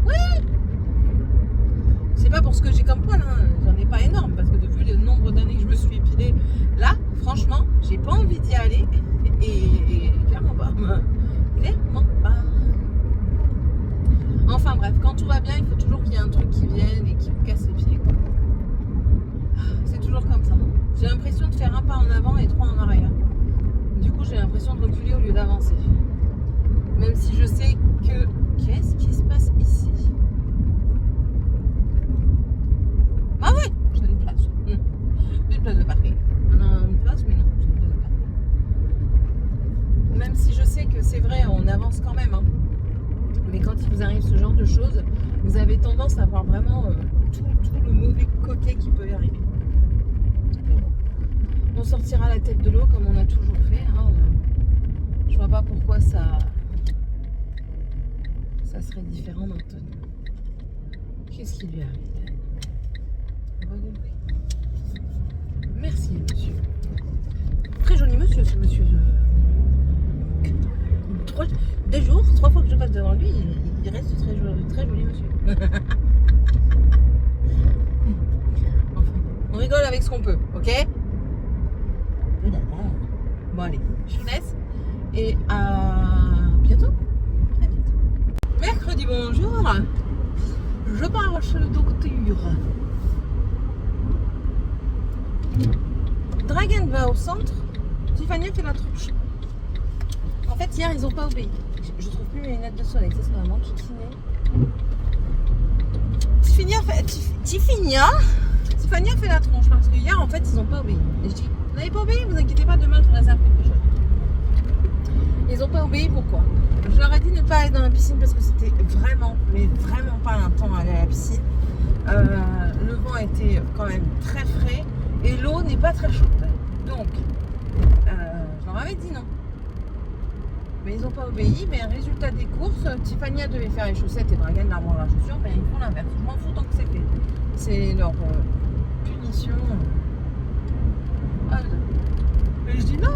Ouais. C'est pas pour ce que j'ai comme poil, hein. J'en ai pas énorme, parce que depuis le nombre d'années que je me suis épilée, là, franchement, j'ai pas envie d'y aller, et clairement pas. Clairement pas. Enfin bref, quand tout va bien, il faut toujours qu'il y ait un truc qui vienne et qui vous casse les pieds, quoi. C'est toujours comme ça. J'ai l'impression de faire un pas en avant et 3 en arrière. Du coup, j'ai l'impression de reculer au lieu d'avancer. Même si je sais que... Qu'est-ce qui se passe ici? Ah ouais, j'ai une place. Une place de parking. On a une place, mais non, j'ai une place de parking. Même si je sais que c'est vrai, on avance quand même. Hein. Mais quand il vous arrive ce genre de choses, vous avez tendance à voir vraiment tout le mauvais côté qui peut y arriver. Mais bon, on sortira la tête de l'eau comme on a toujours fait. Hein. Je vois pas pourquoi ça serait différent maintenant. Qu'est-ce qui lui arrive? Merci monsieur. Très joli monsieur, ce monsieur. 2 jours, 3 fois que je passe devant lui, il reste très joli monsieur. Enfin, on rigole avec ce qu'on peut, ok? évidemment. Bon allez, je vous laisse et à bientôt. À bientôt. Mercredi, bonjour. Je pars chez le docteur. Dragan va au centre. Tiffany fait la tronche. En fait, hier, ils n'ont pas obéi. Je trouve plus mes lunettes de soleil. Ça, c'est vraiment kikiné. Tiffany a fait la tronche parce que hier, en fait, ils n'ont pas obéi. Et je dis, vous n'avez pas obéi, vous inquiétez pas, demain, je vous réserve quelque chose. Ils n'ont pas obéi, pourquoi? Je leur ai dit de ne pas aller dans la piscine parce que c'était vraiment, mais vraiment pas un temps à aller à la piscine. Le vent était quand même très frais et l'eau n'est pas très chaude. Donc, je leur avais dit non. Mais ils n'ont pas obéi. Mais résultat des courses, Tiffany devait faire les chaussettes et Dragan l'armoire à chaussures. Ben, ils font l'inverse. Je m'en fous tant que c'est fait. C'est leur punition. Et je dis non,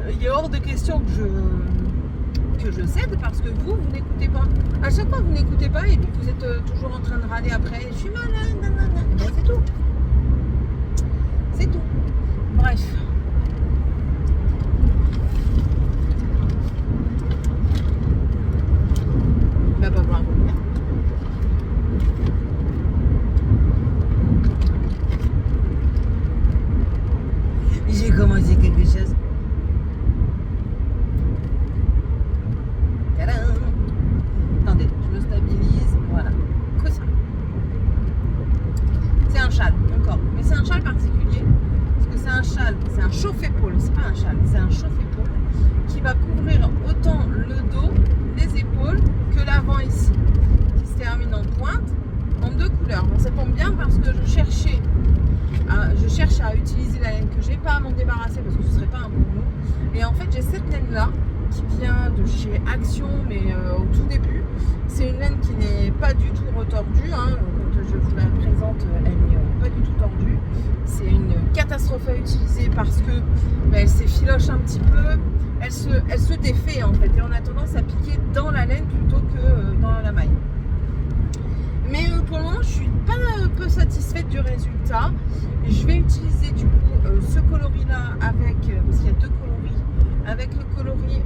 il est hors de question que je cède parce que vous n'écoutez pas. À chaque fois, vous n'écoutez pas et puis vous êtes toujours en train de râler après. Je suis malade, nanana. Ben, c'est tout. C'est tout. Bref. Il va pas pouvoir revenir. J'ai commencé quelque chose. Tadam! Attendez, je me stabilise. Voilà. Que ça. C'est un châle, encore. Mais c'est un châle particulier. Parce que c'est un châle, c'est un chauffe-épaule. C'est pas un châle, c'est un chauffe-épaule qui va couvrir autant le dos, les épaules que l'avant ici. Qui se termine en pointe en 2 couleurs. Bon, ça tombe bien parce que je cherche à utiliser la laine que j'ai, pas à m'en débarrasser parce que ce serait pas un bon mot. Et en fait, j'ai cette laine là qui vient de chez Action, mais au tout début. C'est une laine qui n'est pas du tout retordue. Hein. Quand je vous la présente, elle n'est pas du tout tordue. C'est une catastrophe à utiliser parce que elle s'effiloche un petit peu. Elle se défait en fait et on a tendance à piquer dans la laine plutôt que dans la maille. Mais pour le moment, je suis pas un peu satisfaite du résultat. Je vais utiliser du coup ce coloris là avec, parce qu'il y a 2 coloris, avec le coloris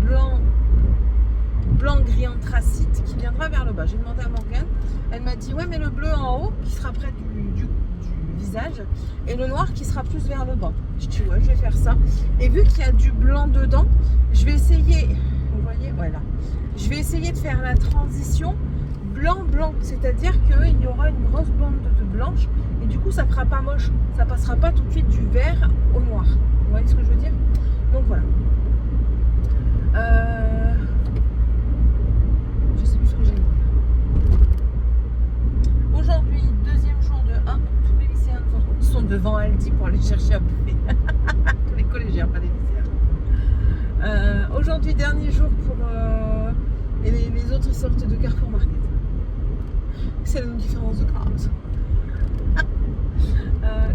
blanc gris anthracite qui viendra vers le bas. J'ai demandé à Morgane, elle m'a dit ouais mais le bleu en haut qui sera près du visage et le noir qui sera plus vers le bas. Je dis ouais je vais faire ça. Et vu qu'il y a du blanc dedans, je vais essayer, vous voyez, voilà, je vais essayer de faire la transition blanc, c'est-à-dire qu'il y aura une grosse bande de blanche et du coup ça fera pas moche, ça passera pas tout de suite du vert au noir. Vous voyez ce que je veux dire? Donc voilà. Je sais plus ce que j'ai dit. Aujourd'hui, 2e jour de 1, tous les lycéens sont devant Aldi pour aller chercher à bouffer. Tous les collégiens, pas les lycéens. Aujourd'hui, dernier jour pour et les autres sortent de Carrefour Market. C'est une différence de classe.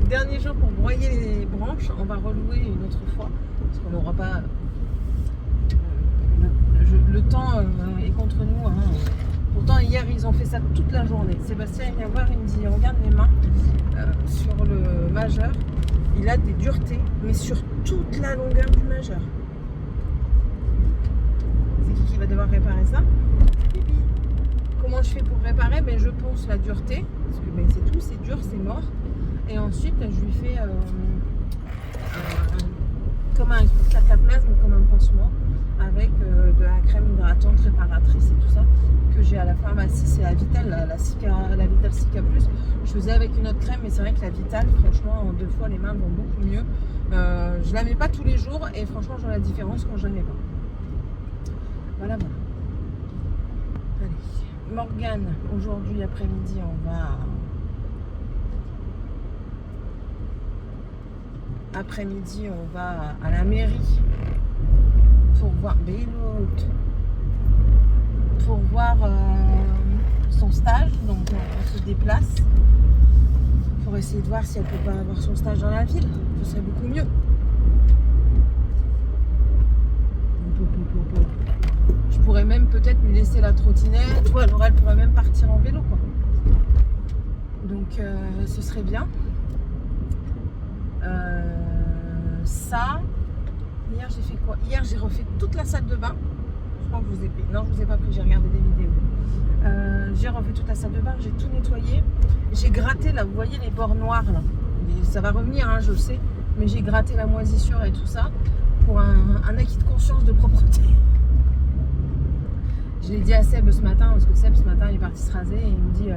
Dernier jour pour broyer les branches. On va relouer une autre fois parce qu'on n'aura pas le temps est contre nous. Hein. Pourtant hier ils ont fait ça toute la journée. Sébastien il vient voir, il me dit regarde mes mains sur le majeur. Il a des duretés, mais sur toute la longueur du majeur. C'est qui va devoir réparer ça? Bibi. Comment je fais pour réparer? Ben, je ponce la dureté, parce que ben, c'est tout, c'est dur, c'est mort. Et ensuite, je lui fais comme un cataplasme, comme un pansement, avec de la crème hydratante, réparatrice et tout ça, que j'ai à la pharmacie. C'est la Vital, la Vital Cica Plus. Je faisais avec une autre crème, mais c'est vrai que la Vital, franchement, en 2 fois, les mains vont beaucoup mieux. Je la mets pas tous les jours, et franchement, je vois la différence quand je la mets pas. Voilà. Allez. Morgane, aujourd'hui après-midi, on va à la mairie pour voir son stage. Donc on se déplace pour essayer de voir si elle peut pas avoir son stage dans la ville. Ce serait beaucoup mieux. Je pourrais même peut-être lui laisser la trottinette, ou alors elle pourrait même partir en vélo quoi. Donc ce serait bien. Ça, hier j'ai fait quoi? Hier j'ai refait toute la salle de bain. Je crois que je vous ai pris. Non, je vous ai pas pris, j'ai regardé des vidéos. J'ai refait toute la salle de bain, j'ai tout nettoyé. J'ai gratté là, vous voyez les bords noirs là. Et ça va revenir, hein, je le sais. Mais j'ai gratté la moisissure et tout ça pour un acquis de conscience de propreté. Je l'ai dit à Seb ce matin, parce que Seb ce matin il est parti se raser et il me dit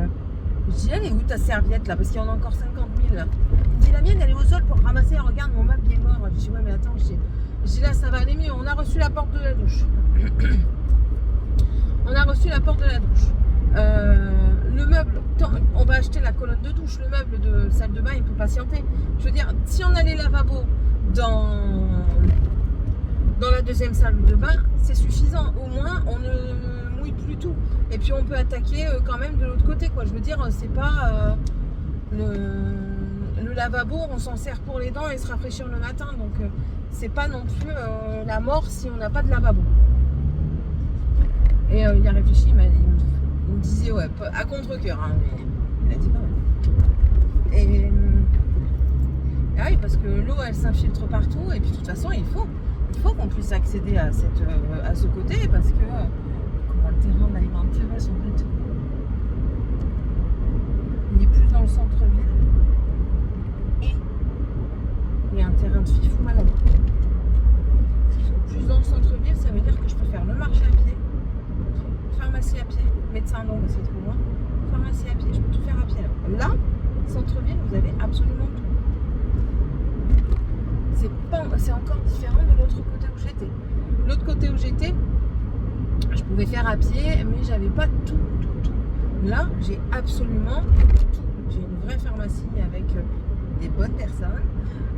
je dis elle est où ta serviette là? Parce qu'il y en a encore 50 000 là. Il me dit la mienne elle est au sol pour ramasser, regarde mon meuble il est mort. Je dis ouais mais attends, je dis là ça va aller mieux, on a reçu la porte de la douche. On a reçu la porte de la douche. Le meuble, on va acheter la colonne de douche, le meuble de salle de bain il peut patienter. Je veux dire, si on a les lavabos dans la deuxième salle de bain, c'est suffisant. Au moins, on ne mouille plus tout. Et puis, on peut attaquer quand même de l'autre côté, quoi. Je veux dire, c'est pas le lavabo, on s'en sert pour les dents et se rafraîchir le matin. Donc, c'est pas non plus la mort si on n'a pas de lavabo. Et il a réfléchi, il me disait, ouais, à contre-cœur, hein, mais il a dit quand même. Et oui, parce que l'eau, elle s'infiltre partout, et puis de toute façon, il faut qu'on puisse accéder à ce côté, parce que comment le terrain alimentaire va son plateau. Il est plus dans le centre-ville, et il y a un terrain de fifou malade. Plus dans le centre-ville, ça veut dire que je peux faire le marché à pied, pharmacie à pied, médecin non, c'est trop loin, pharmacie à pied, je peux tout faire à pied là. Là, centre-ville, vous avez absolument tout. C'est encore différent de l'autre côté où j'étais. L'autre côté où j'étais, je pouvais faire à pied, mais j'avais pas tout. Là, j'ai absolument tout. J'ai une vraie pharmacie avec des bonnes personnes.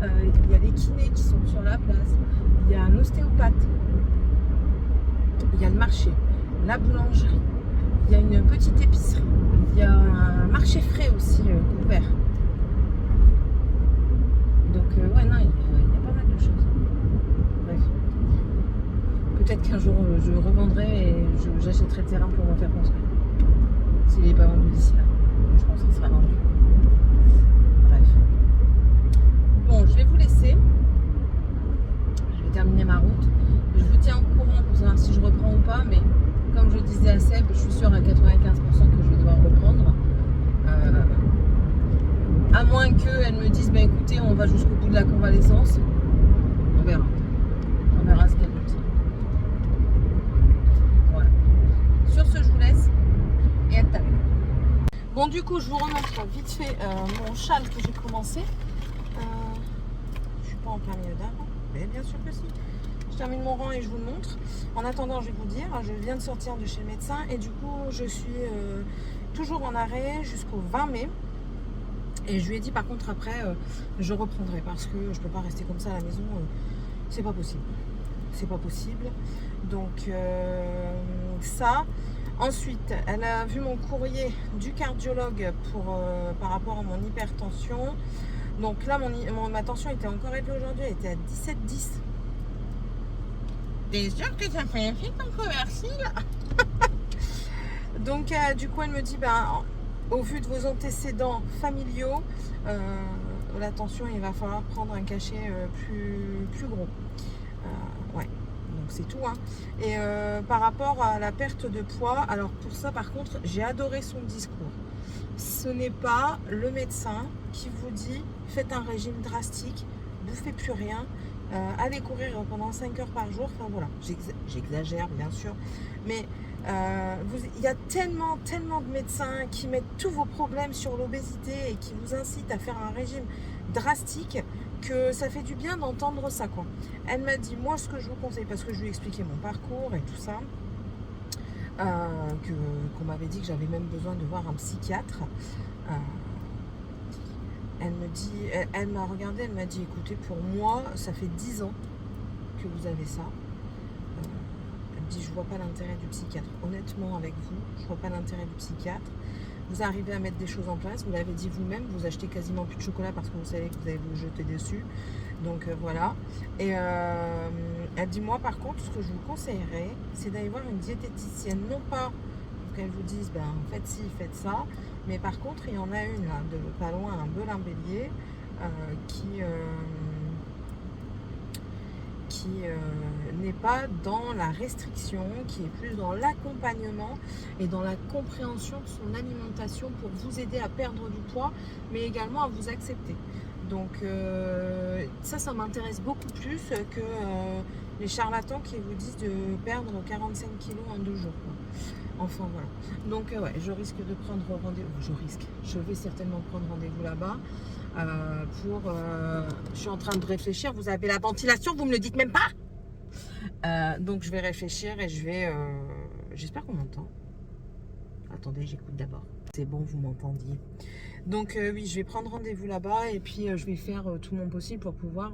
Il y a des kinés qui sont sur la place. Il y a un ostéopathe. Il y a le marché, la boulangerie. Il y a une petite épicerie. Il y a un marché frais aussi ouvert. Donc, ouais, non, il y a pas mal de choses. Bref. Peut-être qu'un jour, je revendrai et j'achèterai le terrain pour m'en faire construire. S'il n'est pas vendu d'ici là. Je pense qu'il sera vendu. Bref. Bon, je vais vous laisser. Je vais terminer ma route. Je vous tiens au courant pour savoir si je reprends ou pas, mais comme je disais à Seb, je suis sûre à 95% que je vais devoir reprendre. À moins qu'elle me dise, bah écoutez, on va jusqu'au bout de la convalescence. On verra. On verra ce qu'elle me dit. Voilà. Sur ce, je vous laisse et à tout à l'heure. Bon, du coup, je vous remontre vite fait mon châle que j'ai commencé. Je suis pas en plein milieu d'arbre, mais bien sûr que si. Je termine mon rang et je vous le montre. En attendant, je vais vous dire, je viens de sortir de chez le médecin et du coup, je suis toujours en arrêt jusqu'au 20 mai. Et je lui ai dit par contre après je reprendrai parce que je peux pas rester comme ça à la maison, c'est pas possible. C'est pas possible. Donc ça. Ensuite, elle a vu mon courrier du cardiologue par rapport à mon hypertension. Donc là ma tension était encore élevée aujourd'hui, elle était à 17,10. T'es sûr que ça fait effet ton commercial? Donc du coup elle me dit au vu de vos antécédents familiaux, la tension, il va falloir prendre un cachet plus gros. Ouais, donc c'est tout. Hein. Et par rapport à la perte de poids, alors pour ça par contre, j'ai adoré son discours. Ce n'est pas le médecin qui vous dit faites un régime drastique, bouffez plus rien, allez courir pendant 5 heures par jour. Enfin voilà, j'exagère bien sûr, mais il y a tellement de médecins qui mettent tous vos problèmes sur l'obésité et qui vous incitent à faire un régime drastique que ça fait du bien d'entendre ça, quoi. Elle m'a dit, moi ce que je vous conseille, parce que je lui ai expliqué mon parcours et tout ça, qu'on m'avait dit que j'avais même besoin de voir un psychiatre. Elle m'a regardé, elle m'a dit, écoutez, pour moi ça fait 10 ans que vous avez ça. Dit je vois pas l'intérêt du psychiatre. Honnêtement avec vous, je vois pas l'intérêt du psychiatre. Vous arrivez à mettre des choses en place, vous l'avez dit vous-même, vous achetez quasiment plus de chocolat parce que vous savez que vous allez vous jeter dessus. Donc voilà. Et elle dit moi par contre ce que je vous conseillerais, c'est d'aller voir une diététicienne, non pas qu'elle vous dise faites ci, faites ça, mais par contre il y en a une là, de pas loin, un Belin-Bélier, qui qui n'est pas dans la restriction, qui est plus dans l'accompagnement et dans la compréhension de son alimentation pour vous aider à perdre du poids, mais également à vous accepter. Donc ça m'intéresse beaucoup plus que les charlatans qui vous disent de perdre 45 kilos en 2 jours, quoi. Enfin voilà. Donc ouais, je risque de prendre rendez-vous. Je vais certainement prendre rendez-vous là-bas. Je suis en train de réfléchir. Vous avez la ventilation, vous me le dites même pas. Donc je vais réfléchir et je vais. J'espère qu'on m'entend. Attendez, j'écoute d'abord. C'est bon, vous m'entendiez. Donc oui, je vais prendre rendez-vous là-bas et puis je vais faire tout mon possible pour pouvoir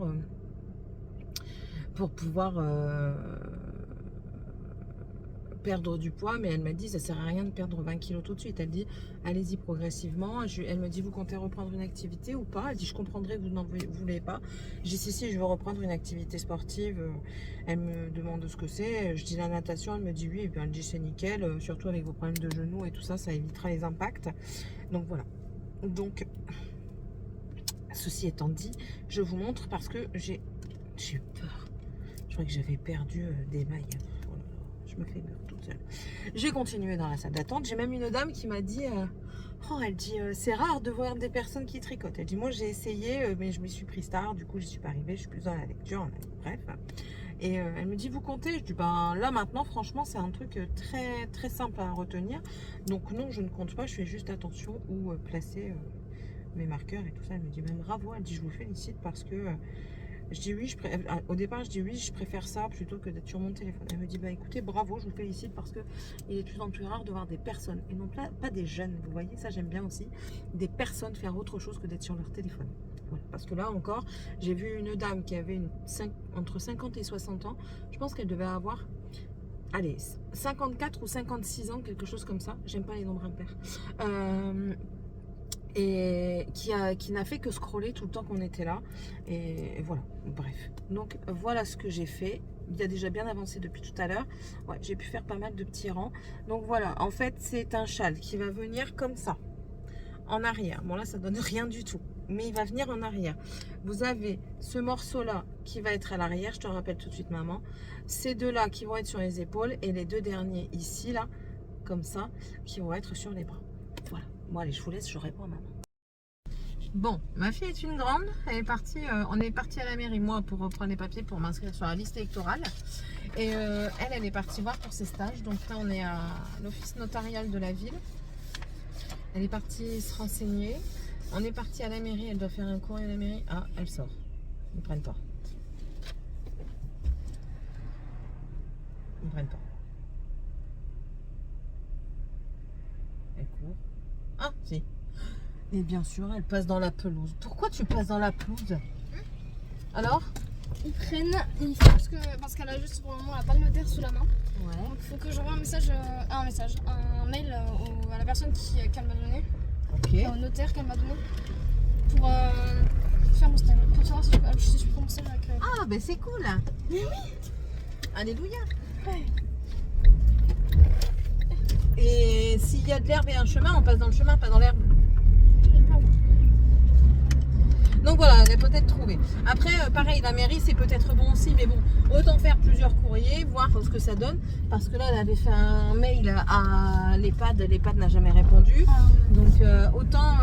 perdre du poids. Mais elle m'a dit ça sert à rien de perdre 20 kilos tout de suite. Elle dit allez-y progressivement. Elle me dit vous comptez reprendre une activité ou pas? Elle dit je comprendrai que vous n'en voulez pas. J'ai dit si je veux reprendre une activité sportive. Elle me demande ce que c'est. Je dis la natation. Elle me dit oui. Et puis elle dit c'est nickel, surtout avec vos problèmes de genoux et tout ça, ça évitera les impacts. Donc voilà. Donc ceci étant dit, je vous montre parce que j'ai eu peur. Je crois que j'avais perdu des mailles. Oh là là, je me fais peur toute seule. J'ai continué dans la salle d'attente. J'ai même une dame qui m'a dit elle dit c'est rare de voir des personnes qui tricotent. Elle dit moi j'ai essayé mais je m'y suis prise tard, du coup j'y suis pas arrivée, je suis plus dans la lecture, bref. Et elle me dit vous comptez? Je dis ben là maintenant franchement c'est un truc très très simple à retenir. Donc non, je ne compte pas, je fais juste attention où placer mes marqueurs et tout ça. Elle me dit même bravo. Elle dit je vous félicite parce que je dis oui, au départ je dis oui, je préfère ça plutôt que d'être sur mon téléphone. Elle me dit bah écoutez bravo, je vous félicite parce que il est de plus en plus rare de voir des personnes et non pas des jeunes, vous voyez, ça j'aime bien aussi, des personnes faire autre chose que d'être sur leur téléphone. Voilà. Parce que là encore, j'ai vu une dame qui avait entre 50 et 60 ans, je pense qu'elle devait avoir 54 ou 56 ans, quelque chose comme ça, j'aime pas les nombres impairs. Et qui n'a fait que scroller tout le temps qu'on était là. Et voilà, bref. Donc voilà ce que j'ai fait. Il y a déjà bien avancé depuis tout à l'heure. Ouais, j'ai pu faire pas mal de petits rangs. Donc voilà, en fait c'est un châle qui va venir comme ça, en arrière. Bon là ça donne rien du tout, mais il va venir en arrière. Vous avez ce morceau là qui va être à l'arrière, je te rappelle tout de suite maman. Ces deux là qui vont être sur les épaules et les deux derniers ici là, comme ça, qui vont être sur les bras. Voilà. Bon allez, je vous laisse, je réponds à maman. Bon, ma fille est une grande, elle est partie, on est parti à la mairie, moi pour reprendre les papiers pour m'inscrire sur la liste électorale. Et elle est partie voir pour ses stages, donc là on est à l'office notarial de la ville. Elle est partie se renseigner, on est parti à la mairie, elle doit faire un courrier à la mairie. Ah, elle sort, ils ne prennent pas. Ils ne prennent pas. Elle court. Ah, si. Et bien sûr, elle passe dans la pelouse. Pourquoi tu passes dans la pelouse? Alors? Ils prennent, parce qu'elle a juste pour le moment la pas de notaire sous la main. Ouais. Donc il faut que j'envoie un mail à la personne qu'elle m'a donné, Ok. au notaire qu'elle m'a donné, pour faire mon stage, pour savoir si je peux commencer avec. Ah, ben c'est cool. Mais oui. Alléluia. Ouais. Et s'il y a de l'herbe et un chemin, on passe dans le chemin, pas dans l'herbe. Donc voilà, elle est peut-être trouvée. Après, pareil, la mairie, c'est peut-être bon aussi, mais bon, autant faire plusieurs courriers, voir ce que ça donne. Parce que là, elle avait fait un mail à l'EHPAD, l'EHPAD n'a jamais répondu. Donc autant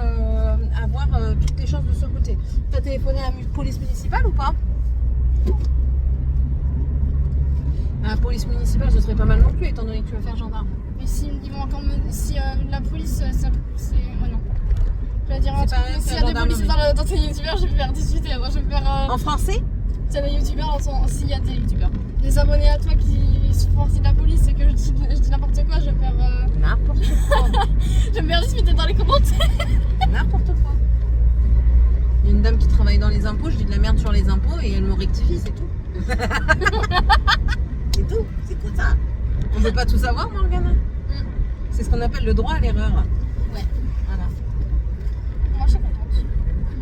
avoir toutes les chances de ce côté. Tu as téléphoné à la police municipale ou pas? À la police municipale, ce serait pas mal non plus, étant donné que tu vas faire gendarme. Mais ils vont encore si la police, c'est. Oh non. Je vais dire un truc, mais s'il y a des policiers dans tes youtubeurs, je vais faire discuter. Je vais faire. En français? S'il y a des youtubeurs, s'il y a des youtubeurs, des abonnés à toi qui font partie de la police et que je dis n'importe quoi, je vais faire. N'importe quoi. Je vais me faire discuter dans les commentaires. N'importe quoi. Il y a une dame qui travaille dans les impôts, je dis de la merde sur les impôts et elle me rectifie, c'est tout. C'est tout, c'est que ça. On veut pas tout savoir, Morgane. C'est ce qu'on appelle le droit à l'erreur. Ouais. Voilà. Moi, je suis contente.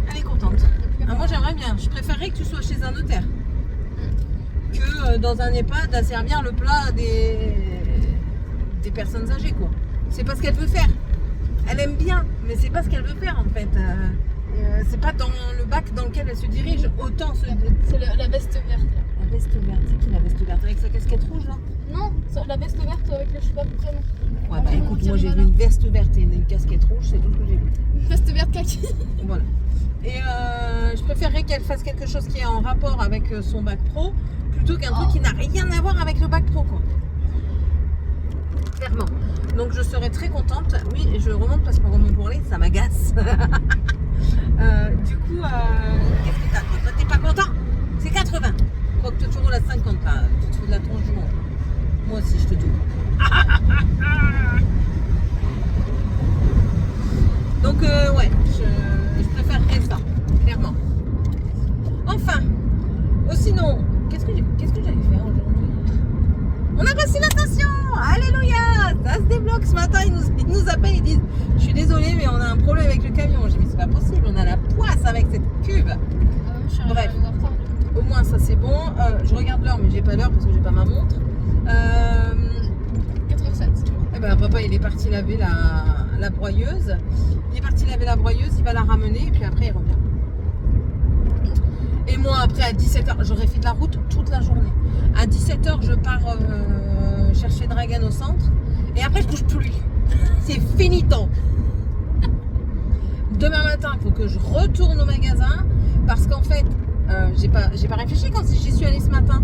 Elle est contente. Ah, moi, j'aimerais bien. Je préférerais que tu sois chez un notaire que dans un EHPAD à servir le plat des personnes âgées, quoi. C'est pas ce qu'elle veut faire. Elle aime bien, mais c'est pas ce qu'elle veut faire, en fait. C'est pas dans le bac dans lequel elle se dirige. Autant se... C'est la veste verte. veste verte, c'est qui la veste verte avec sa casquette rouge là? Non, la veste verte avec le cheveu prénom. Ouais, bah écoute, moi j'ai vu une veste verte et une casquette rouge, c'est tout ce que j'ai vu. Une veste verte kaki. Voilà. Et je préférerais qu'elle fasse quelque chose qui est en rapport avec son bac pro plutôt qu'un truc qui n'a rien à voir avec le bac pro, quoi. Clairement. Donc je serais très contente. Oui, je remonte parce qu'on remonte pour aller, ça m'agace. Du coup, qu'est-ce que t'as? Toi, t'es pas content? C'est 80. Quoi que tu roules à 50 là, tu te fous de la tronche du monde. Moi aussi, je te double. Donc, ouais, je préférerais ça, clairement. Enfin, sinon, qu'est-ce que j'allais faire aujourd'hui? On a reçu la station. Alléluia. Ça se débloque ce matin. Ils nous appellent, ils disent je suis désolée, mais on a un problème avec le camion. J'ai dit mais c'est pas possible, on a la poisse avec cette cuve. Bref, au moins ça c'est bon. Je regarde l'heure, mais j'ai pas l'heure parce que j'ai pas ma montre. 87. Eh ben, papa il est parti laver la broyeuse. Il est parti laver la broyeuse, il va la ramener et puis après il revient. Et moi après à 17h, j'aurais fait de la route toute la journée. À 17h je pars chercher Dragan au centre et après je bouge plus. C'est finito. Demain matin il faut que je retourne au magasin parce qu'en fait j'ai pas réfléchi quand j'y suis allée ce matin.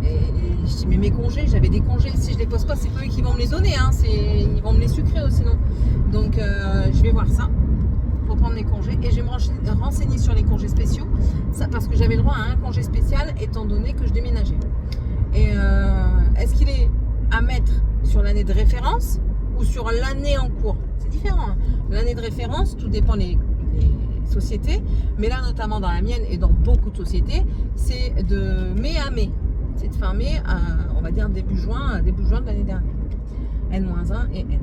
Et je dis mais mes congés, j'avais des congés, si je les pose pas c'est pas eux qui vont me les donner, hein. Ils vont me les sucrer sinon. Donc je vais voir ça pour prendre les congés et je vais me renseigner sur les congés spéciaux, ça, parce que j'avais le droit à un congé spécial étant donné que je déménageais. Et est-ce qu'il est à mettre sur l'année de référence ou sur l'année en cours? C'est différent, hein. L'année de référence, tout dépend les sociétés, mais là notamment dans la mienne et dans beaucoup de sociétés, c'est de mai à mai. C'est de fin mai à, on va dire, début juin de l'année dernière. N-1 et N.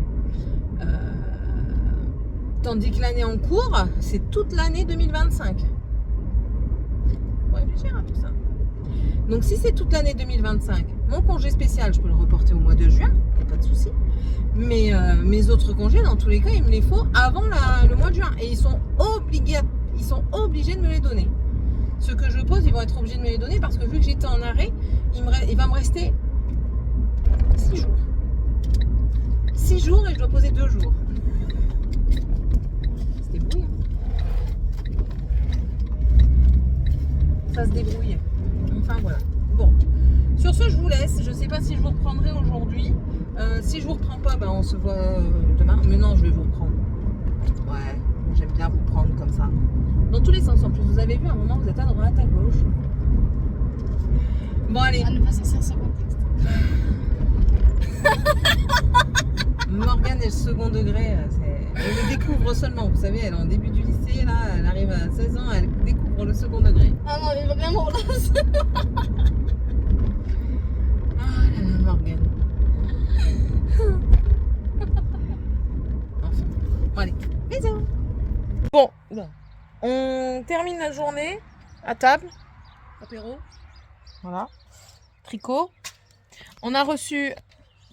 Tandis que l'année en cours, c'est toute l'année 2025. Faut réfléchir à tout ça. Donc si c'est toute l'année 2025, mon congé spécial, je peux le reporter au mois de juin, il n'y a pas de souci. Mais mes autres congés, dans tous les cas, il me les faut avant le mois de juin. Et ils sont obligés de me les donner. Ceux que je pose, ils vont être obligés de me les donner parce que vu que j'étais en arrêt, il va me rester 6 jours. 6 jours et je dois poser 2 jours. Ça se débrouille. Ça se débrouille. Enfin voilà. Bon. Sur ce, je vous laisse. Je ne sais pas si je vous reprendrai aujourd'hui. Si je vous reprends pas, ben on se voit demain. Mais non, je vais vous reprendre. Ouais, j'aime bien vous prendre comme ça. Dans tous les sens en plus. Vous avez vu, à un moment, vous êtes à droite, à gauche. Bon, allez. À ne pas sortir sans contexte. Morgane est le second degré. Elle le découvre seulement. Vous savez, elle est en début du lycée. Là, elle arrive à 16 ans. Elle découvre le second degré. Ah non, il va bien me relancer. Ah là là, Morgane. Enfin. Bon, allez. Bisous. Bon, on termine la journée à table. Apéro. Voilà. Tricot. On a reçu,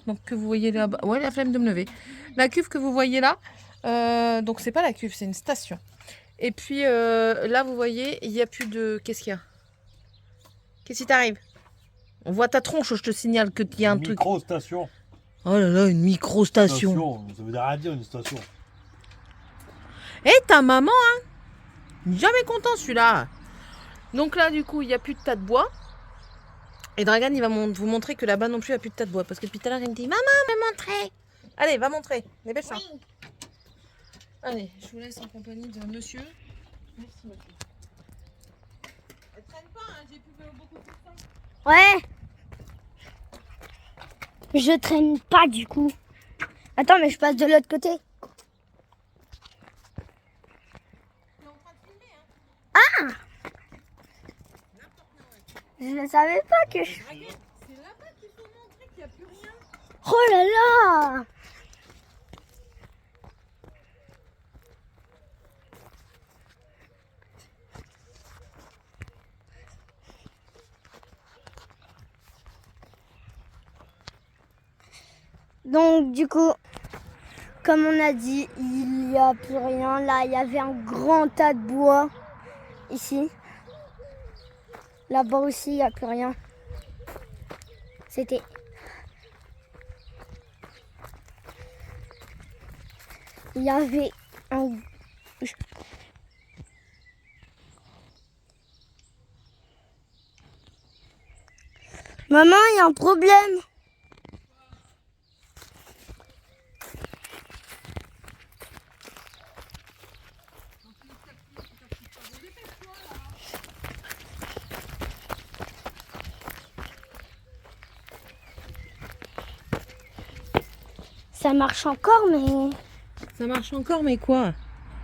donc que vous voyez là-bas. Ouais, la flemme de me lever. La cuve que vous voyez là. Donc c'est pas la cuve, c'est une station. Et puis là, vous voyez, il n'y a plus de. Qu'est-ce qu'il y a? Qu'est-ce qui t'arrive? On voit ta tronche, je te signale qu'il y a un truc. Micro-station. Oh là là, une micro-station. Ça veut dire rien dire, une station. Eh, ta maman, hein? Jamais content celui-là. Donc là, du coup, il n'y a plus de tas de bois. Et Dragan, il va vous montrer que là-bas non plus, il n'y a plus de tas de bois. Parce que depuis tout à l'heure, il me dit, maman, va montrer. Allez, va montrer. Dépêche-toi. Oui. Allez, je vous laisse en compagnie de monsieur. Merci, monsieur. Elle traîne pas, hein, j'ai plus beaucoup de temps. Ouais. Je traîne pas du coup. Attends, mais je passe de l'autre côté. T'es en train de filmer, hein? Je ne savais pas que je... C'est là-bas qu'il faut montrer qu'il n'y a plus rien. Oh là là. Donc du coup, comme on a dit, il n'y a plus rien. Là, il y avait un grand tas de bois ici. Là-bas aussi, il n'y a plus rien. C'était... Il y avait un... Maman, il y a un problème. Ça marche encore, mais... Ça marche encore, mais quoi?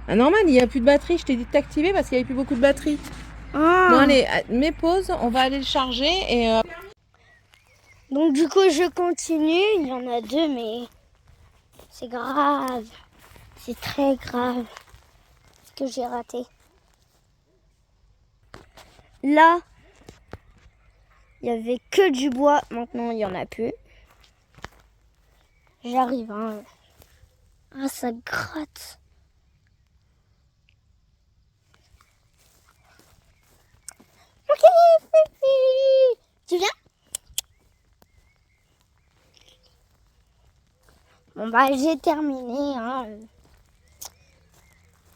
Ah, normal, il n'y a plus de batterie. Je t'ai dit de t'activer parce qu'il n'y avait plus beaucoup de batterie. Ah. Bon, allez, mets pause. On va aller le charger et... Donc du coup, je continue. Il y en a deux, mais c'est grave. C'est très grave ce que j'ai raté. Là, il y avait que du bois. Maintenant, il n'y en a plus. J'arrive, hein. Ah, ça gratte. Ok, Fifi. Tu viens? Bon, bah, j'ai terminé, hein.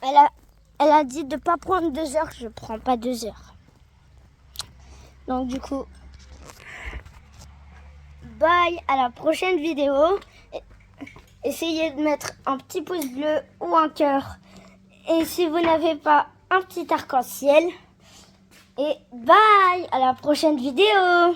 Elle a dit de pas prendre 2 heures. Je prends pas 2 heures. Donc, du coup, bye, à la prochaine vidéo. Essayez de mettre un petit pouce bleu ou un cœur. Et si vous n'avez pas un petit arc-en-ciel. Et bye, à la prochaine vidéo.